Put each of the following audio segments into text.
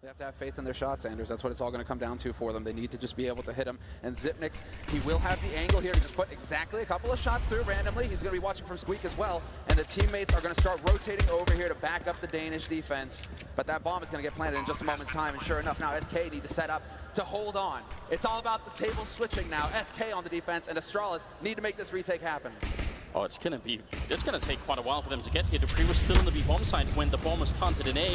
They have to have faith in their shots, Anders. That's what it's all going to come down to for them. They need to just be able to hit him. And Xyp9x, he will have the angle here to just put exactly a couple of shots through randomly. He's going to be watching from Squeak as well. And the teammates are going to start rotating over here to back up the Danish defense. But that bomb is going to get planted in just a moment's time. And sure enough, now SK need to set up to hold on. It's all about the table switching now. SK on the defense and Astralis need to make this retake happen. Oh, it's gonna take quite a while for them to get here. dupreeh was still in the B bomb site when the bomb was planted in A.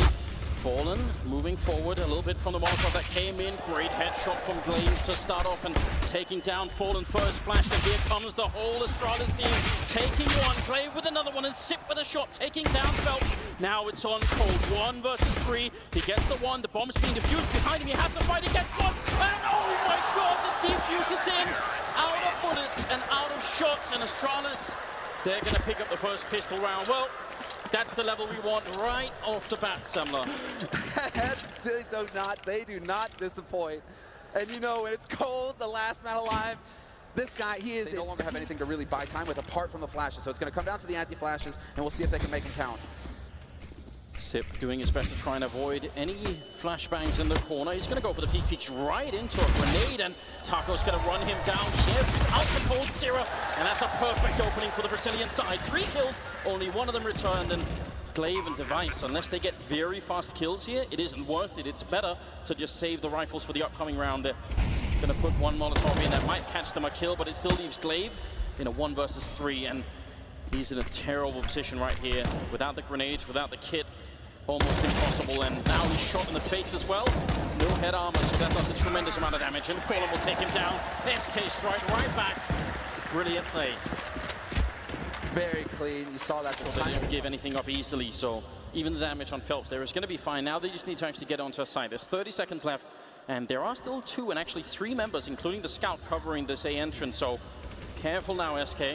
Fallen, moving forward a little bit from the Molotov that came in. Great headshot from Glaive to start off and taking down Fallen first flash. And here comes the whole Astralis team taking one. Glaive with another one and Zip with a shot taking down Phelps. Now it's on cold. 1 versus 3. He gets the one. The bomb's being defused behind him. He has to fight. He gets one. And oh my god, the defuse is in. Out of bullets and out of shots. And Astralis, they're going to pick up the first pistol round. Well, that's the level we want right off the bat, Semler. They do not disappoint. And you know, when it's cold, the last man alive, this guy, they no longer have anything to really buy time with apart from the flashes. So it's going to come down to the anti-flashes, and we'll see if they can make them count. Zip doing his best to try and avoid any flashbangs in the corner. He's going to go for the peeks right into a grenade, and Taco's going to run him down here. He's out to cold Syrah, and that's a perfect opening for the Brazilian side. 3 kills, only 1 of them returned, and Glaive and twistzz, unless they get very fast kills here, it isn't worth it. It's better to just save the rifles for the upcoming round. They're going to put one Molotov in that might catch them a kill, but it still leaves Glaive in a 1 versus 3, and he's in a terrible position right here. Without the grenades, without the kit, almost impossible, and now he's shot in the face as well. No head armor, so that does a tremendous amount of damage, and Fallen will take him down. SK strike right back. Brilliant play. Very clean. You saw that. They didn't give anything up easily, so even the damage on Phelps there is going to be fine. Now they just need to actually get onto a site. There's 30 seconds left, and there are still 2 and actually 3 members, including the scout, covering this A entrance, so careful now, SK. Or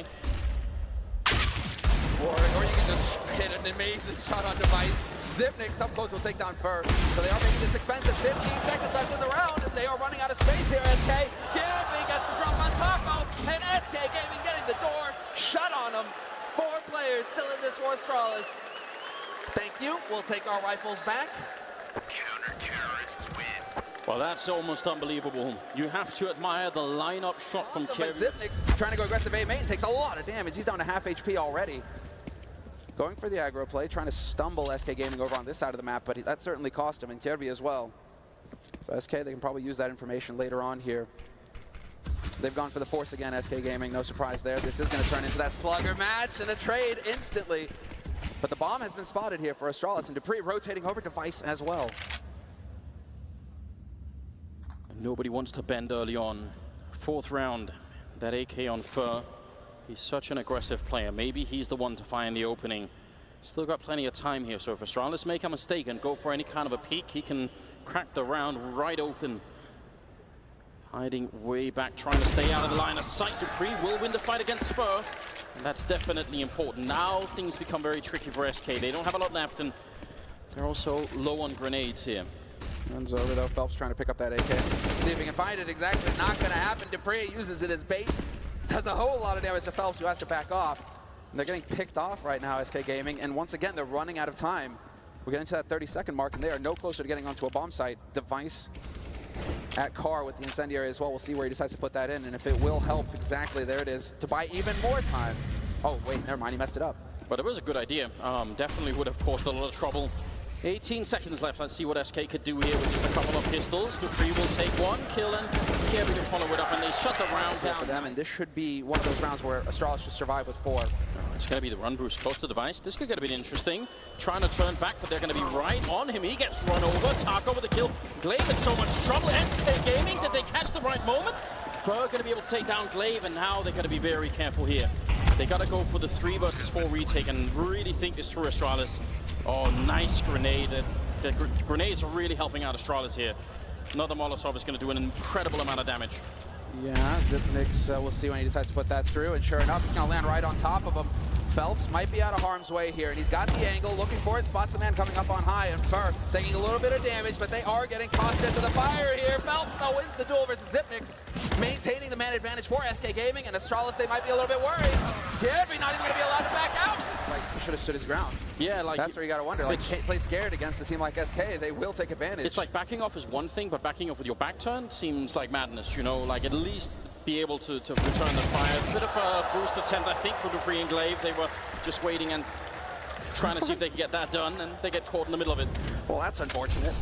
you can just hit an amazing shot on twistzz. Xyp9x up close will take down first. So they are making this expensive. 15 seconds left in the round, and they are running out of space here, SK. Gaming gets the drop on Taco, and SK Gaming getting the door shut on them. 4 players still in this for Astralis. Thank you. We'll take our rifles back. Counter-terrorists win. Well, that's almost unbelievable. You have to admire the lineup shot from Kiev. Xyp9x trying to go aggressive A main, takes a lot of damage. He's down to half HP already. Going for the aggro play, trying to stumble SK Gaming over on this side of the map, but that certainly cost him, and Kiervi as well. So SK, they can probably use that information later on here. They've gone for the force again, SK Gaming, no surprise there. This is going to turn into that slugger match and a trade instantly. But the bomb has been spotted here for Astralis, and dupreeh rotating over to twistzz as well. Nobody wants to bend early on. 4th round, that AK on Fur. He's such an aggressive player. Maybe he's the one to find the opening. Still got plenty of time here, so if Astralis make a mistake and go for any kind of a peek, he can crack the round right open. Hiding way back, trying to stay out of the line of sight. dupreeh will win the fight against Spur, and that's definitely important. Now things become very tricky for SK. They don't have a lot left, and they're also low on grenades here. Runs over though, Phelps trying to pick up that AK. See if he can find it exactly. Not going to happen. dupreeh uses it as bait. Does a whole lot of damage to Phelps, who has to back off. And they're getting picked off right now, SK Gaming. And once again, they're running out of time. We're getting to that 30-second mark, and they are no closer to getting onto a bomb site. twistzz at car with the incendiary as well. We'll see where he decides to put that in, and if it will help, exactly, there it is, to buy even more time. Oh, wait, never mind, he messed it up. But it was a good idea. Definitely would have caused a lot of trouble. 18 seconds left. Let's see what SK could do here with just a couple of pistols. dupreeh will take 1 kill, and yeah, we can follow it up, and they shut the round down. For them, and this should be one of those rounds where Astralis should survive with 4. It's going to be the run boost close to twistzz. This could get a bit interesting. Trying to turn back, but they're going to be right on him. He gets run over. Taco with the kill. Glaive in so much trouble. SK Gaming, did they catch the right moment? Fur going to be able to take down Glaive, and now they're going to be very careful here. They got to go for the 3 versus 4 retake and really think this through, Astralis. Oh, nice grenade. The grenades are really helping out Astralis here. Another Molotov is going to do an incredible amount of damage. Yeah, Xyp9x, we'll see when he decides to put that through, and sure enough, it's going to land right on top of him. Phelps might be out of harm's way here, and he's got the angle, looking for it, spots the man coming up on high, and Fur taking a little bit of damage, but they are getting tossed into the fire here. Phelps now wins the duel versus Zipnix, maintaining the man advantage for SK Gaming, and Astralis, they might be a little bit worried. Kirby not even going to be allowed to back out. It's like, he should have stood his ground. Yeah, like... That's where you got to wonder. Like, you can't play scared against a team like SK. They will take advantage. It's like backing off is one thing, but backing off with your back turn seems like madness, you know? Like, at least be able to return the fire. It's a bit of a boost attempt, I think, for dupreeh and glaive. They were just waiting and trying to see if they could get that done, and they get caught in the middle of it. Well, that's unfortunate.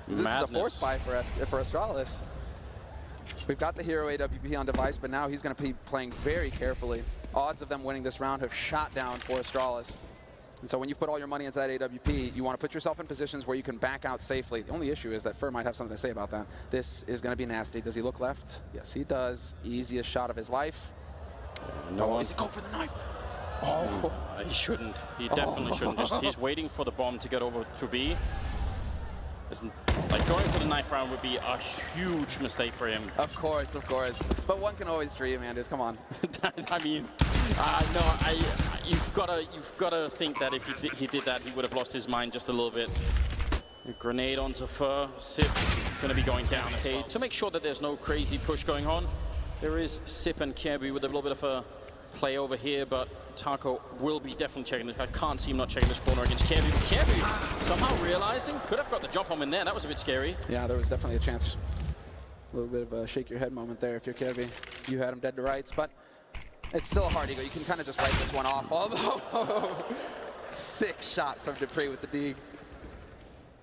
This is a force buy for Astralis. We've got the hero AWP on device, but now he's going to be playing very carefully. Odds of them winning this round have shot down for Astralis. And so when you put all your money into that AWP, you want to put yourself in positions where you can back out safely. The only issue is that Fur might have something to say about that. This is going to be nasty. Does he look left? Yes, he does. Easiest shot of his life. No one. Is he going for the knife? Oh, he shouldn't. He definitely shouldn't. He's waiting for the bomb to get over to B. Like, going for the knife round would be a huge mistake for him. Of course, of course. But one can always dream, Anders. Come on. I mean, you've got to think that if he did that, he would have lost his mind just a little bit. A grenade onto Fur. Sip going to be going down. Okay, to make sure that there's no crazy push going on, there is Sip and Kirby with a little bit of a play over here, but Taco will be definitely checking this. I can't see him not checking this corner against Kirby. But Kirby somehow realizing could have got the jump on in there. That was a bit scary. Yeah, there was definitely a chance. A little bit of a shake your head moment there if you're Kirby. You had him dead to rights, but it's still a hard ego. You can kind of just write this one off. Although, sick shot from dupreeh with the dig.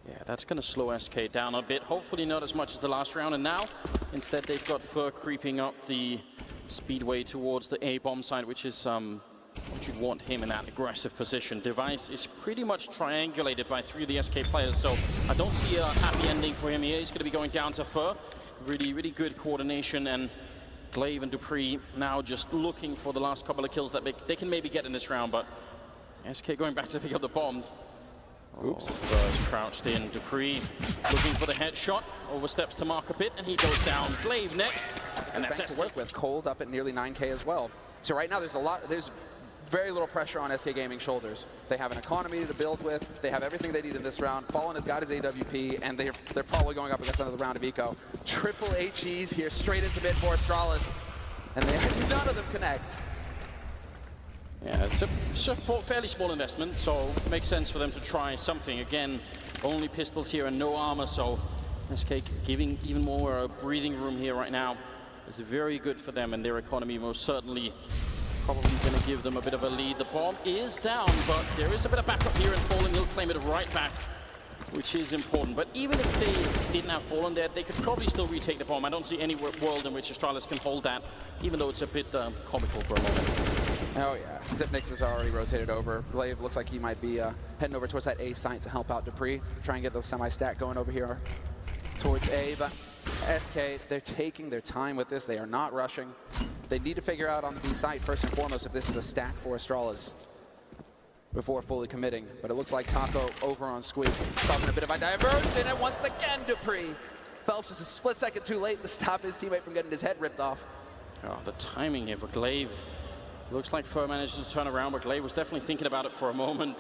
Yeah, that's going to slow SK down a bit. Hopefully not as much as the last round. And now, instead, they've got Fur creeping up the speedway towards the A-bomb side, which is what you'd want him in that aggressive position. Device is pretty much triangulated by 3 of the SK players, so I don't see a happy ending for him here. He's going to be going down to Fur. Really, really good coordination, and glaive and dupreeh now just looking for the last couple of kills that they can maybe get in this round, but SK going back to pick up the bomb. Oops. First crouched in. dupreeh looking for the headshot. Oversteps to mark a bit, and he goes down. Glaive next, and that's SK. Work with Cold up at nearly 9K as well. So right now there's very little pressure on SK Gaming's shoulders. They have an economy to build with. They have everything they need in this round. Fallen has got his AWP, and they're probably going up against another round of eco. Triple HEs here, straight into mid for Astralis, and none of them connect. Yeah, it's a fairly small investment, so it makes sense for them to try something. Again, only pistols here and no armor, so SK giving even more breathing room here right now is very good for them, and their economy most certainly probably going to give them a bit of a lead. The bomb is down, but there is a bit of backup here, and Fallen will claim it right back, which is important. But even if they didn't have Fallen there, they could probably still retake the bomb. I don't see any world in which Astralis can hold that, even though it's a bit comical for a moment. Oh yeah, Zipnix is already rotated over. Glaive looks like he might be heading over towards that A site to help out dupreeh. Try and get those semi-stack going over here towards A, but SK, they're taking their time with this. They are not rushing. They need to figure out on the B site, first and foremost, if this is a stack for Astralis before fully committing. But it looks like Taco over on Squeak, causing a bit of a diversion, and once again, dupreeh. Phelps just a split second too late to stop his teammate from getting his head ripped off. Oh, the timing here for Glaive. Looks like Fur manages to turn around, but Glaive was definitely thinking about it for a moment.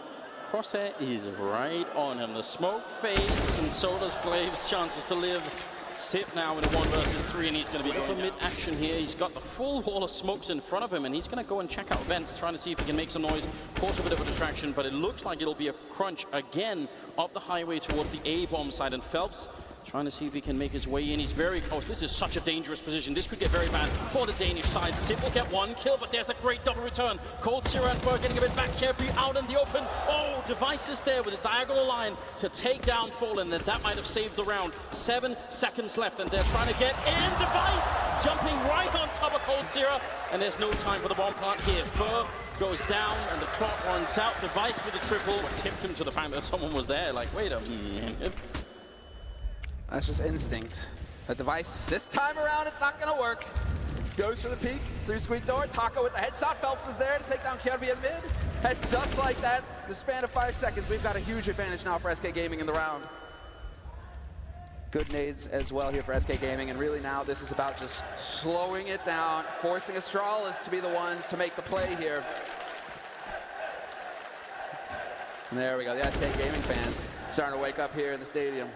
Crosshair is right on him. The smoke fades, and so does Glaive's chances to live. Sip now in a 1 versus 3, and he's going to be going for mid-action here. He's got the full wall of smokes in front of him, and he's going to go and check out vents, trying to see if he can make some noise, cause a bit of a distraction, but it looks like it'll be a crunch again up the highway towards the A-bomb side, and Phelps trying to see if he can make his way in. He's very close. This is such a dangerous position. This could get very bad for the Danish side. Sip will get 1 kill, but there's a great double return. Cold Zero and Fur getting a bit back here, be out in the open. Oh, Device is there with a diagonal line to take down Fallen, and that might have saved the round. 7 seconds left, and they're trying to get in. Device jumping right on top of Cold Zero, and there's no time for the bomb plant here. Fur goes down, and the clock runs out. Device with a triple tipped him to the fact that someone was there. Like, wait a minute. That's just instinct. The Device, this time around, it's not gonna work. Goes for the peek, through Squeak door, Taco with the headshot. Phelps is there to take down Kirby in mid. And just like that, the span of 5 seconds, we've got a huge advantage now for SK Gaming in the round. Good nades as well here for SK Gaming, and really now this is about just slowing it down, forcing Astralis to be the ones to make the play here. And there we go, the SK Gaming fans starting to wake up here in the stadium.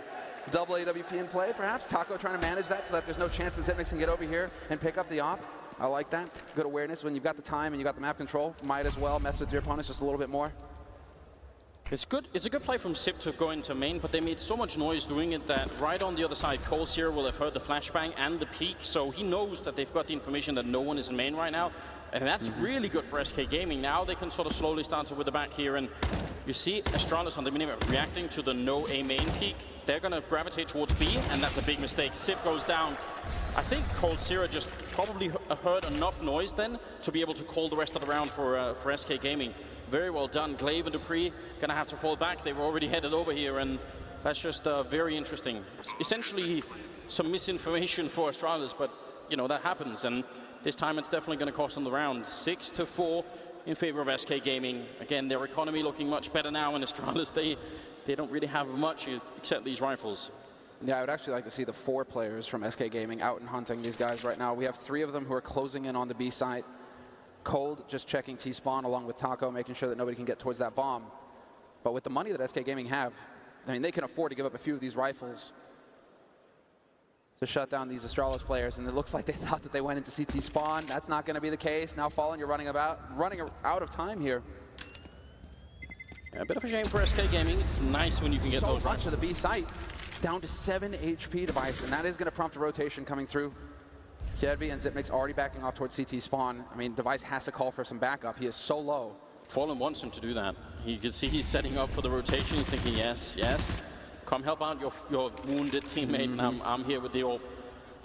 Double AWP in play, perhaps. tacko trying to manage that so that there's no chance that Zywoo can get over here and pick up the op. I like that. Good awareness. When you've got the time and you've got the map control, might as well mess with your opponents just a little bit more. It's good. It's a good play from Zip to go into main, but they made so much noise doing it that right on the other side, coldzera will have heard the flashbang and the peak, so he knows that they've got the information that no one is in main right now, and that's really good for SK Gaming. Now they can sort of slowly start with the back here, and you see Astralis on the minimap reacting to the no A main peak. They're going to gravitate towards B, and that's a big mistake. Zip goes down. I think coldzera just probably heard enough noise then to be able to call the rest of the round for SK Gaming. Very well done. Glaive and Dupree gonna have to fall back. They were already headed over here, and that's just very interesting. Essentially, some misinformation for Astralis, but you know that happens, and this time it's definitely going to cost them the round. 6-4 in favor of SK Gaming. Again, their economy looking much better now, and Astralis they don't really have much except these rifles. Yeah, I would actually like to see the 4 players from SK Gaming out and hunting these guys right now. We have 3 of them who are closing in on the B site. Cold just checking T-spawn along with tacko, making sure that nobody can get towards that bomb. But with the money that SK Gaming have, I mean, they can afford to give up a few of these rifles to shut down these Astralis players. And it looks like they thought that they went into CT spawn. That's not going to be the case. Now Fallen, you're running out of time here. Yeah, a bit of a shame for SK Gaming. It's nice when you can get those. So much of the B site down to 7 HP device, and that is going to prompt a rotation coming through. Kjedby and Zipnik's already backing off towards CT spawn. I mean, Device has to call for some backup. He is so low. Fallen wants him to do that. You can see he's setting up for the rotation. He's thinking, yes, yes, come help out your wounded teammate, and I'm here with the AWP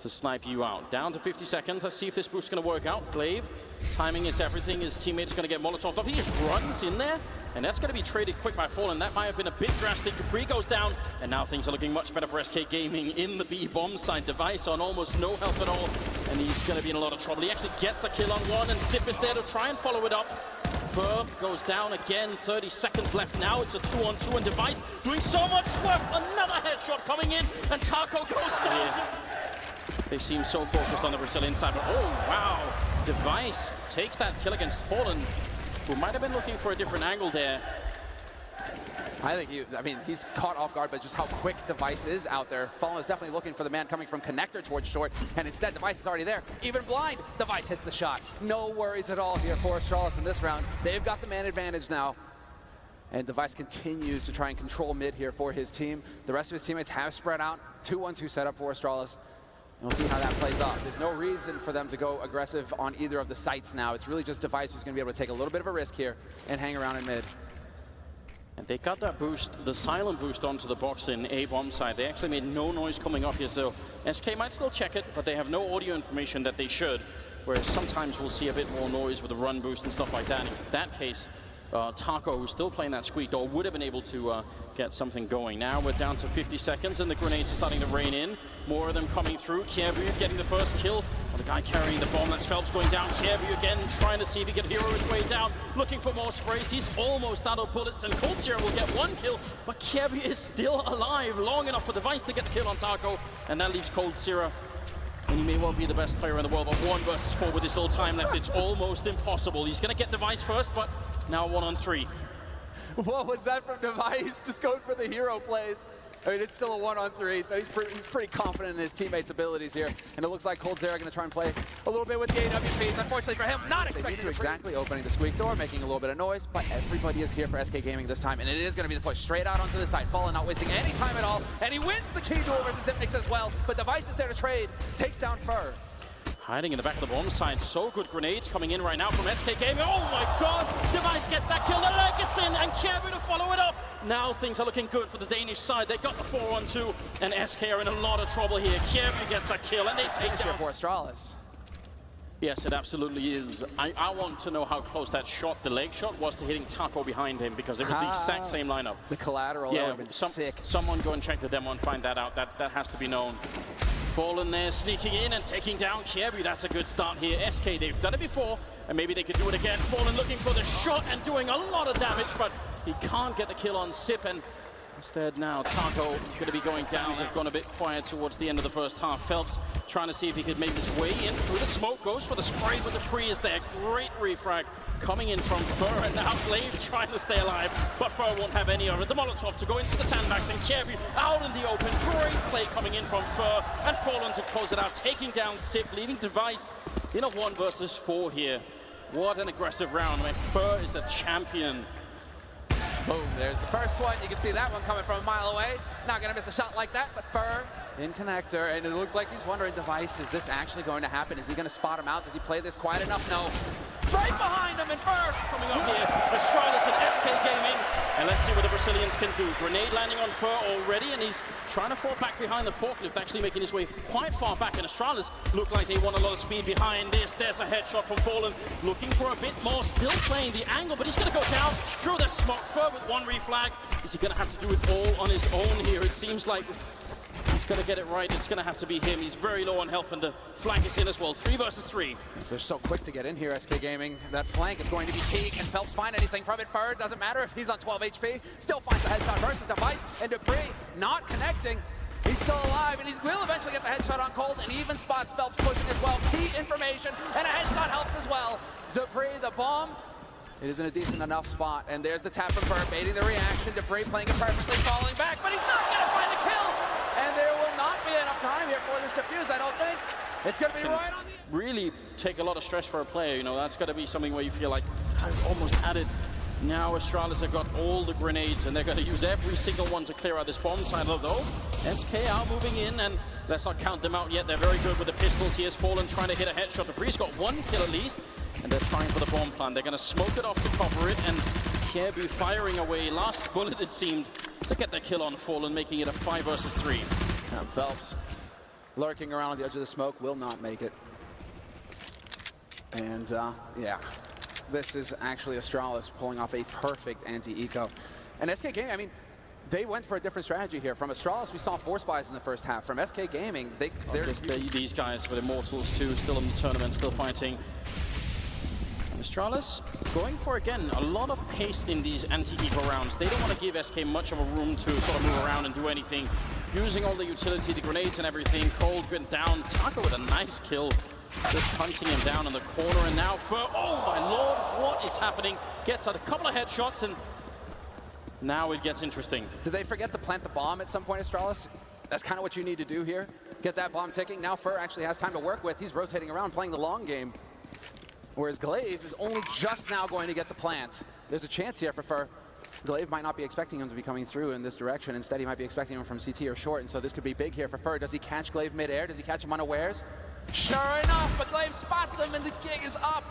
to snipe you out. Down to 50 seconds. Let's see if this boost is going to work out. Glaive, timing is everything. His teammate's going to get Molotov off. He just runs in there, and that's going to be traded quick by Fallen. That might have been a bit drastic. Dupree goes down, and now things are looking much better for SK Gaming in the B bomb side. Device on almost no health at all, and he's going to be in a lot of trouble. He actually gets a kill on one, and Zip is there to try and follow it up. Verb goes down again, 30 seconds left now. It's a 2-on-2, and Device doing so much work. Another headshot coming in, and tacko goes down. They seem so focused on the Brazilian side, but oh wow, Device takes that kill against Fallen, who might have been looking for a different angle there. I think he's caught off guard by just how quick Device is out there. Fallen is definitely looking for the man coming from connector towards short, and instead Device is already there. Even blind, Device hits the shot. No worries at all here for Astralis in this round. They've got the man advantage now. And Device continues to try and control mid here for his team. The rest of his teammates have spread out. 2-1-2 setup for Astralis. And we'll see how that plays out. There's no reason for them to go aggressive on either of the sites now. It's really just Device who's going to be able to take a little bit of a risk here and hang around in mid. And they got that boost, the silent boost onto the box in A bomb side. They actually made no noise coming up here, so SK might still check it, but they have no audio information that they should. Whereas sometimes we'll see a bit more noise with a run boost and stuff like that. In that case, tacko, who's still playing that squeak door, would have been able to get something going. Now we're down to 50 seconds, and the grenades are starting to rain in. More of them coming through. kjedby getting the first kill. Oh, the guy carrying the bomb. That's Phelps going down. kjedby again trying to see if he can hero his way down. Looking for more sprays. He's almost out of bullets, and coldzera will get 1 kill, but kjedby is still alive long enough for Device to get the kill on tacko, and that leaves coldzera. And he may well be the best player in the world, but 1 versus 4 with this little time left, it's almost impossible. He's going to get Device first, but now 1-on-3. What was that from Device? Just going for the hero plays. I mean, it's still a 1-on-3, so he's pretty confident in his teammates' abilities here. And it looks like coldzera going to try and play a little bit with the AWPs. Unfortunately for him, not expecting to exactly opening the squeak door, making a little bit of noise, but everybody is here for SK Gaming this time, and it is going to be the push straight out onto the side. Fallen not wasting any time at all, and he wins the key duel versus Zipnik as well, but Device is there to trade, takes down Fur. Hiding in the back of the bomb side. So good grenades coming in right now from SK Gaming. Oh my god! Device gets that kill. The Legacy and kjedby to follow it up. Now things are looking good for the Danish side. They got the 4-on-2, and SK are in a lot of trouble here. kjedby gets a kill, and they take down for Astralis. Yes, it absolutely is. I want to know how close that shot, the leg shot, was to hitting tacko behind him, because it was the exact same lineup. The collateral, yeah, would have been sick. Someone go and check the demo and find that out. That has to be known. Fallen there, sneaking in and taking down kjedby. That's a good start here. SK, they've done it before, and maybe they could do it again. Fallen looking for the shot and doing a lot of damage, but he can't get the kill on Zip, and Instead now, Taco is going to be going down. They've gone a bit quiet towards the end of the first half. Phelps trying to see if he could make his way in through the smoke. Goes for the spray, but the pre is there. Great refrag coming in from Fur, and now Glaive trying to stay alive, but Fur won't have any of it. The Molotov to go into the sandbags, and Kjaerbye out in the open. Great play coming in from Fur, and Fallen to close it out, taking down Sip, leaving twistzz in a 1 versus 4 here. What an aggressive round. I mean, Fur is a champion. Boom, there's the first one. You can see that one coming from a mile away. Not gonna miss a shot like that, but Fur in connector, and it looks like he's wondering, twistzz, is this actually going to happen? Is he gonna spot him out? Does he play this quiet enough? No. Right behind him, and Fur Coming up here, Astralis and SK Gaming, and let's see what the Brazilians can do. Grenade landing on Fur already, and he's trying to fall back behind the forklift, actually making his way quite far back, and Astralis look like they want a lot of speed behind this. There's a headshot from Fallen, looking for a bit more, still playing the angle, but he's gonna go down through the smoke. Fur with 1 reflag. Is he gonna have to do it all on his own here? It seems like he's going to get it right. It's going to have to be him. He's very low on health, and the flank is in as well. 3 versus 3. They're so quick to get in here, SK Gaming. That flank is going to be key. Can Phelps find anything from it? Fur, doesn't matter if he's on 12 HP. Still finds the headshot versus twistzz, and Dupree not connecting. He's still alive, and he will eventually get the headshot on Cold, and even spots Phelps pushing as well. Key information, and a headshot helps as well. Dupree, the bomb. It is in a decent enough spot, and there's the tap from Fur, baiting the reaction. Dupree playing it perfectly, falling back, but he's not going to find the kill! And there will not be enough time here for this defuse, I don't think. It's going to be right on the... Really take a lot of stress for a player, you know. That's got to be something where you feel like, I've almost had it. Now Astralis have got all the grenades, and they're going to use every single one to clear out this bomb side, though. SK are moving in, and let's not count them out yet. They're very good with the pistols. He has Fallen trying to hit a headshot. Dupree's got 1 kill at least, and they're trying for the bomb plan. They're going to smoke it off to cover it, and Kjaerbye firing away. Last bullet, it seemed, to get the kill on Fallen, making it a 5 versus 3. And Phelps, lurking around on the edge of the smoke, will not make it. And, yeah. This is actually Astralis pulling off a perfect anti-eco. And SK Gaming, I mean, they went for a different strategy here. From Astralis, we saw 4 spies in the first half. From SK Gaming, they're just these guys with Immortals too, still in the tournament, still fighting. And Astralis going for, again, a lot of pace in these anti-eco rounds. They don't want to give SK much of a room to sort of move around and do anything. Using all the utility, the grenades and everything. Cold went down. Taco with a nice kill. Just hunting him down in the corner, and now Fur, oh my lord, what is happening? Gets out a couple of headshots, and now it gets interesting. Did they forget to plant the bomb at some point, Astralis? That's kind of what you need to do here. Get that bomb ticking. Now Fur actually has time to work with. He's rotating around, playing the long game. Whereas Glaive is only just now going to get the plant. There's a chance here for Fur. Glaive might not be expecting him to be coming through in this direction. Instead, he might be expecting him from CT or short, and so this could be big here for Fur. Does he catch Glaive mid-air? Does he catch him unawares? Sure enough, but Glaive spots him, and the gig is up.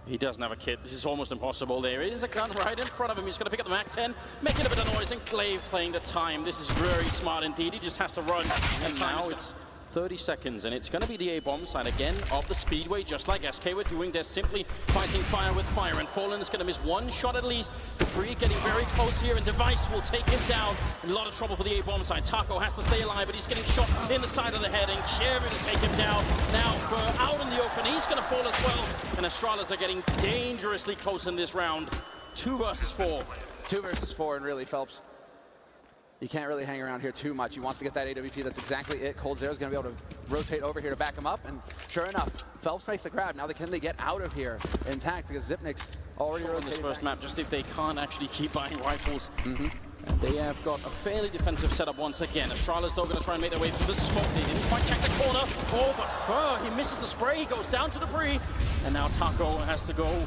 He doesn't have a kit. This is almost impossible. There is a gun right in front of him. He's going to pick up the MAC-10, making a bit of noise, and Glaive playing the time. This is very smart indeed. He just has to run, and now it's 30 seconds, and it's going to be the A-bomb side again of the Speedway, just like SK were doing. They're simply fighting fire with fire, and Fallen is going to miss 1 shot at least. Dupree getting very close here, and twistzz will take him down. In a lot of trouble for the A-bomb side. Taco has to stay alive, but he's getting shot in the side of the head, and Kjaerbye to take him down. Now Fur out in the open, he's going to fall as well, and Astralis are getting dangerously close in this round. 2 versus 4. 2 versus 4, and really, Phelps, you can't really hang around here too much. He wants to get that AWP. That's exactly it. coldzera's going to be able to rotate over here to back him up. And sure enough, Phelps makes the grab. Now can they get out of here intact? Because Zipnik's already on rotated this first back. map, just if they can't actually keep buying rifles. And they have got a fairly defensive setup once again. Astralis though going to try and make their way through the smoke. They didn't quite check the corner. Oh, but Fur, he misses the spray. He goes down to Dupree. And now Taco has to go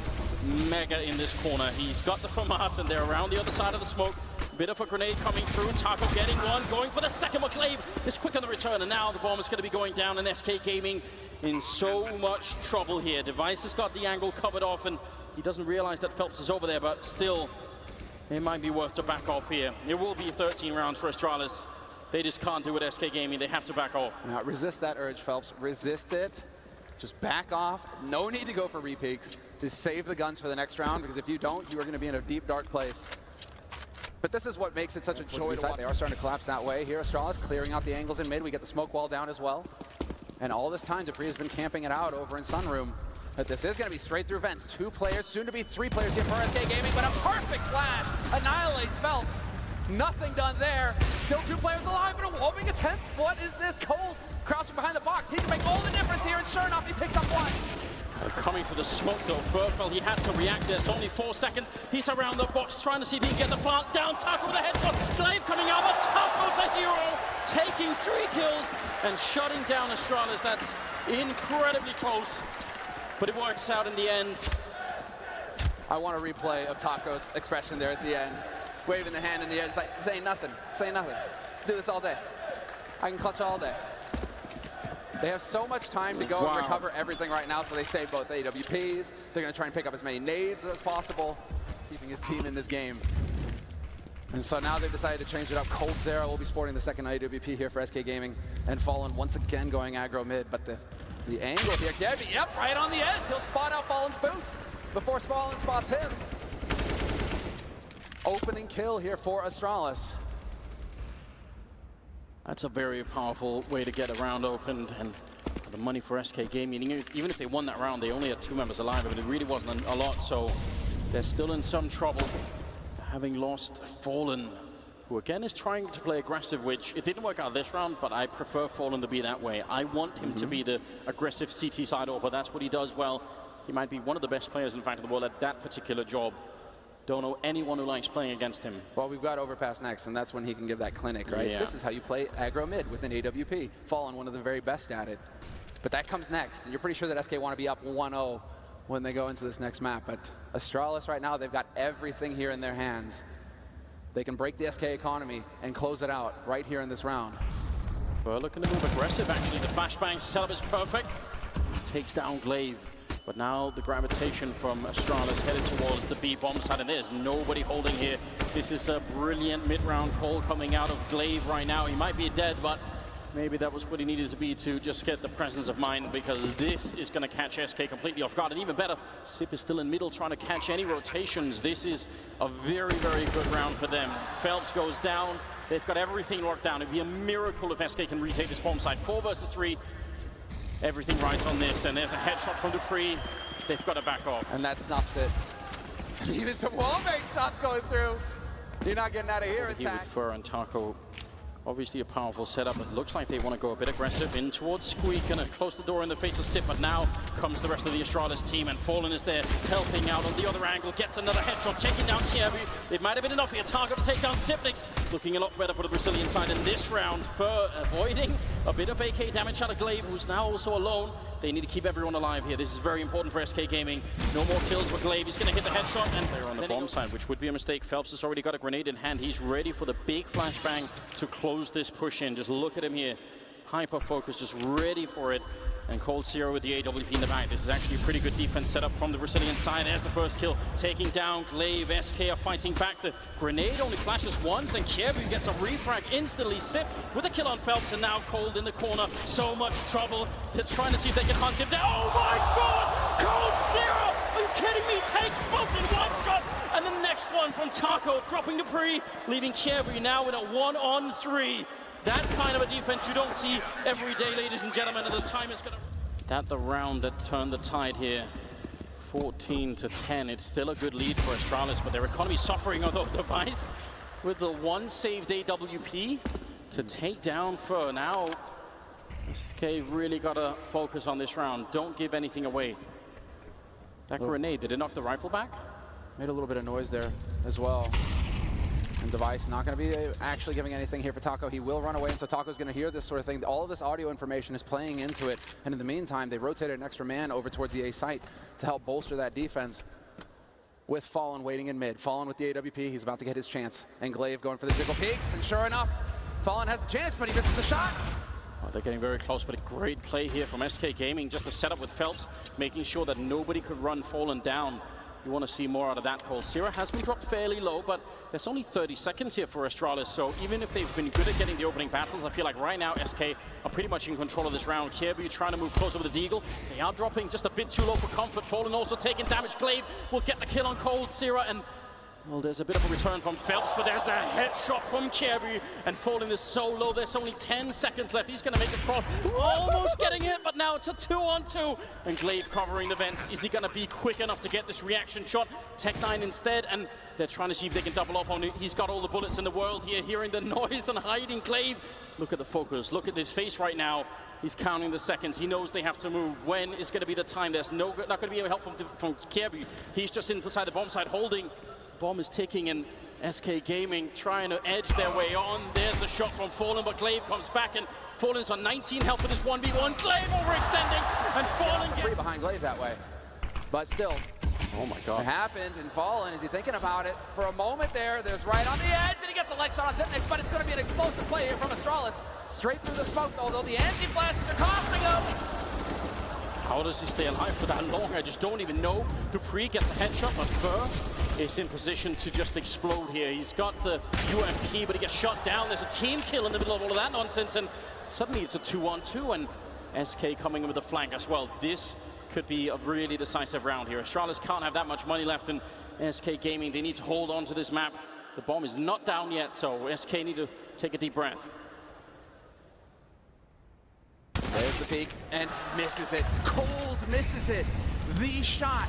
mega in this corner. He's got the FAMAS, and they're around the other side of the smoke. Bit of a grenade coming through. Taco getting one, going for the second. McClave is quick on the return, and now the bomb is going to be going down, and SK Gaming in so much trouble here. twistzz has got the angle covered off, and he doesn't realize that Phelps is over there, but still, it might be worth to back off here. It will be 13 rounds for Astralis. They just can't do it, SK Gaming. They have to back off. Now, resist that urge, Phelps. Resist it. Just back off. No need to go for repeaks. Just save the guns for the next round, because if you don't, you are going to be in a deep, dark place. But this is what makes it such a joy to watch. They are starting to collapse that way. Here, Astralis clearing out the angles in mid. We get the smoke wall down as well. And all this time, Dupree has been camping it out over in Sunroom. But this is going to be straight through vents. 2 players, soon to be 3 players here for SK Gaming, but a perfect flash annihilates Phelps. Nothing done there. Still 2 players alive, but a whopping attempt. What is this? Cold crouching behind the box. He can make all the difference here, and sure enough, he picks up one. Coming for the smoke though, Furfell, he had to react. There's only 4 seconds. He's around the box trying to see if he can get the plant down. Taco with a headshot. Glaive coming out, but Taco's a hero. Taking 3 kills and shutting down Astralis. That's incredibly close, but it works out in the end. I want a replay of Taco's expression there at the end. Waving the hand in the air, just like saying nothing, saying nothing. Do this all day. I can clutch all day. They have so much time to go and recover everything right now, so they save both AWPs. They're going to try and pick up as many nades as possible, keeping his team in this game. And so now they've decided to change it up. teccsgo will be sporting the second AWP here for SK Gaming, and Fallen once again going aggro mid, but the angle here, Gabby, yep, right on the edge. He'll spot out Fallen's boots before Fallen spots him. Opening kill here for Astralis. That's a very powerful way to get a round opened, and the money for SK Gaming, even if they won that round, they only had 2 members alive, but it really wasn't a lot, so they're still in some trouble, having lost Fallen, who again is trying to play aggressive, which it didn't work out this round, but I prefer Fallen to be that way. I want him to be the aggressive CT side over. That's what he does well. He might be one of the best players, in fact, in the world at that particular job. Don't know anyone who likes playing against him. Well, we've got Overpass next, and that's when he can give that clinic, right? Yeah. This is how you play aggro mid with an AWP. Fallen, one of the very best at it. But that comes next, and you're pretty sure that SK want to be up 1-0 when they go into this next map. But Astralis right now, they've got everything here in their hands. They can break the SK economy and close it out right here in this round. Well, looking to move aggressive, actually. The flashbang setup is perfect. He takes down Glaive. But now the gravitation from Astralis headed towards the B bomb side, and there's nobody holding here. This is a brilliant mid-round call coming out of Glaive right now. He might be dead, but maybe that was what he needed to be to just get the presence of mind, because this is going to catch SK completely off guard. And even better, Sip is still in middle trying to catch any rotations. This is a very, very good round for them. Phelps goes down. They've got everything locked down. It'd be a miracle if SK can retake this bomb side. 4 versus 3. Everything right on this, and there's a headshot from Dupree. They've got to back off. And that stops it. Even some wallbang shots going through. You're not getting out of here, attack. Fur and Taco, obviously a powerful setup. It looks like they want to go a bit aggressive in towards Squeak, and close the door in the face of Sip, but now comes the rest of the Astralis team, and Fallen is there helping out on the other angle, gets another headshot, taking down Cherry. It might have been enough here. Taco to take down Sipnix, looking a lot better for the Brazilian side in this round. Fur avoiding a bit of AK damage out of Glaive, who's now also alone. They need to keep everyone alive here. This is very important for SK Gaming. No more kills for Glaive. He's going to hit the headshot, and they're on the bomb side, which would be a mistake. Phelps has already got a grenade in hand. He's ready for the big flashbang to close this push in. Just look at him here. Hyper focus, just ready for it. And teccsgo with the AWP in the back. This is actually a pretty good defense setup from the Brazilian side. There's the first kill, taking down Glaive. SK are fighting back. The grenade only flashes once, and Kievu gets a refrag instantly. Sip with a kill on Phelps, and now Cold in the corner. So much trouble. They're trying to see if they can hunt him down. Oh my God! teccsgo! Are you kidding me? Takes both in one shot, and the next one from Taco, dropping Dupree, leaving Kievu now in a 1-on-3. That kind of a defense you don't see every day, ladies and gentlemen, and the time is going to... That the round that turned the tide here, 14-10. It's still a good lead for Astralis, but their economy suffering on the device with the one saved AWP to take down Fur. Now, SK really got to focus on this round. Don't give anything away. That grenade, did it knock the rifle back? Made a little bit of noise there as well. And Device not going to be actually giving anything here for Taco. He will run away, and so Taco's going to hear this sort of thing. All of this audio information is playing into it, and in the meantime, they rotated an extra man over towards the A site to help bolster that defense with Fallen waiting in mid. Fallen with the AWP, he's about to get his chance. And Glaive going for the jiggle peaks, and sure enough, Fallen has the chance, but he misses the shot. Oh, they're getting very close, but a great play here from SK Gaming. Just the setup with Phelps, making sure that nobody could run Fallen down. You want to see more out of that call. Sierra has been dropped fairly low, but there's only 30 seconds here for Astralis, so even if they've been good at getting the opening battles, I feel like right now SK are pretty much in control of this round. Kievu trying to move closer with the Deagle. They are dropping just a bit too low for comfort. Fallen also taking damage. Glaive will get the kill on Cold. Sierra, and Well, there's a bit of a return from Phelps, but there's a headshot from Kirby, and Fallen is so low, there's only 10 seconds left. He's going to make the cross, almost getting it, but now it's a 2-on-2. And Glaive covering the vents. Is he going to be quick enough to get this reaction shot? Tech9 instead, and they're trying to see if they can double up on it. He's got all the bullets in the world here, hearing the noise and hiding. Glaive, look at the focus, look at his face right now. He's counting the seconds. He knows they have to move. When is going to be the time? There's not going to be any help from Kirby. He's just inside the bomb site holding. Bomb is ticking, and SK Gaming trying to edge their way on. There's the shot from Fallen, but Glaive comes back, and Fallen's on 19 health for this 1v1. Glaive overextending, and Fallen gets... Free behind Glaive that way. But still, oh my God. It happened, and Fallen, is he thinking about it? For a moment there's right on the edge, and he gets a leg shot on Zipnix, but it's going to be an explosive play here from Astralis. Straight through the smoke, although the anti-flashes are costing him. How does he stay alive for that long? I just don't even know. Dupree gets a headshot, but Fur is in position to just explode here. He's got the UMP, but he gets shot down. There's a team kill in the middle of all of that nonsense, and suddenly it's a 2-on-2, and SK coming in with the flank as well. This could be a really decisive round here. Astralis can't have that much money left, and SK Gaming, they need to hold on to this map. The bomb is not down yet, so SK need to take a deep breath. There's the peek, and misses it. Cold misses it. The shot.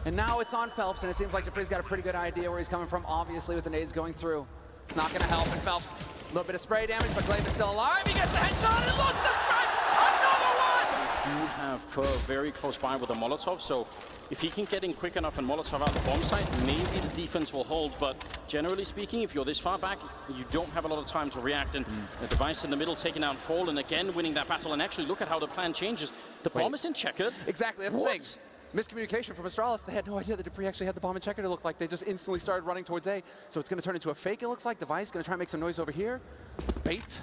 And now it's on Phelps, and it seems like Dupree's got a pretty good idea where he's coming from, obviously, with the nades going through. It's not going to help, and Phelps, a little bit of spray damage, but Glaive is still alive. He gets the headshot, and look, the spray! Another one! You have Fur very close by with a Molotov, so if he can get in quick enough and Molotov out the bomb site, maybe the defense will hold, but generally speaking, if you're this far back, you don't have a lot of time to react, and the device in the middle taking down Fallen, again winning that battle, and actually look at how the plan changes. The bomb is in checkered. Exactly, that's the thing. Miscommunication from Astralis. They had no idea that Dupree actually had the bomb in checkered. It looked like they just instantly started running towards A, so it's going to turn into a fake, it looks like. Device going to try and make some noise over here. Bait.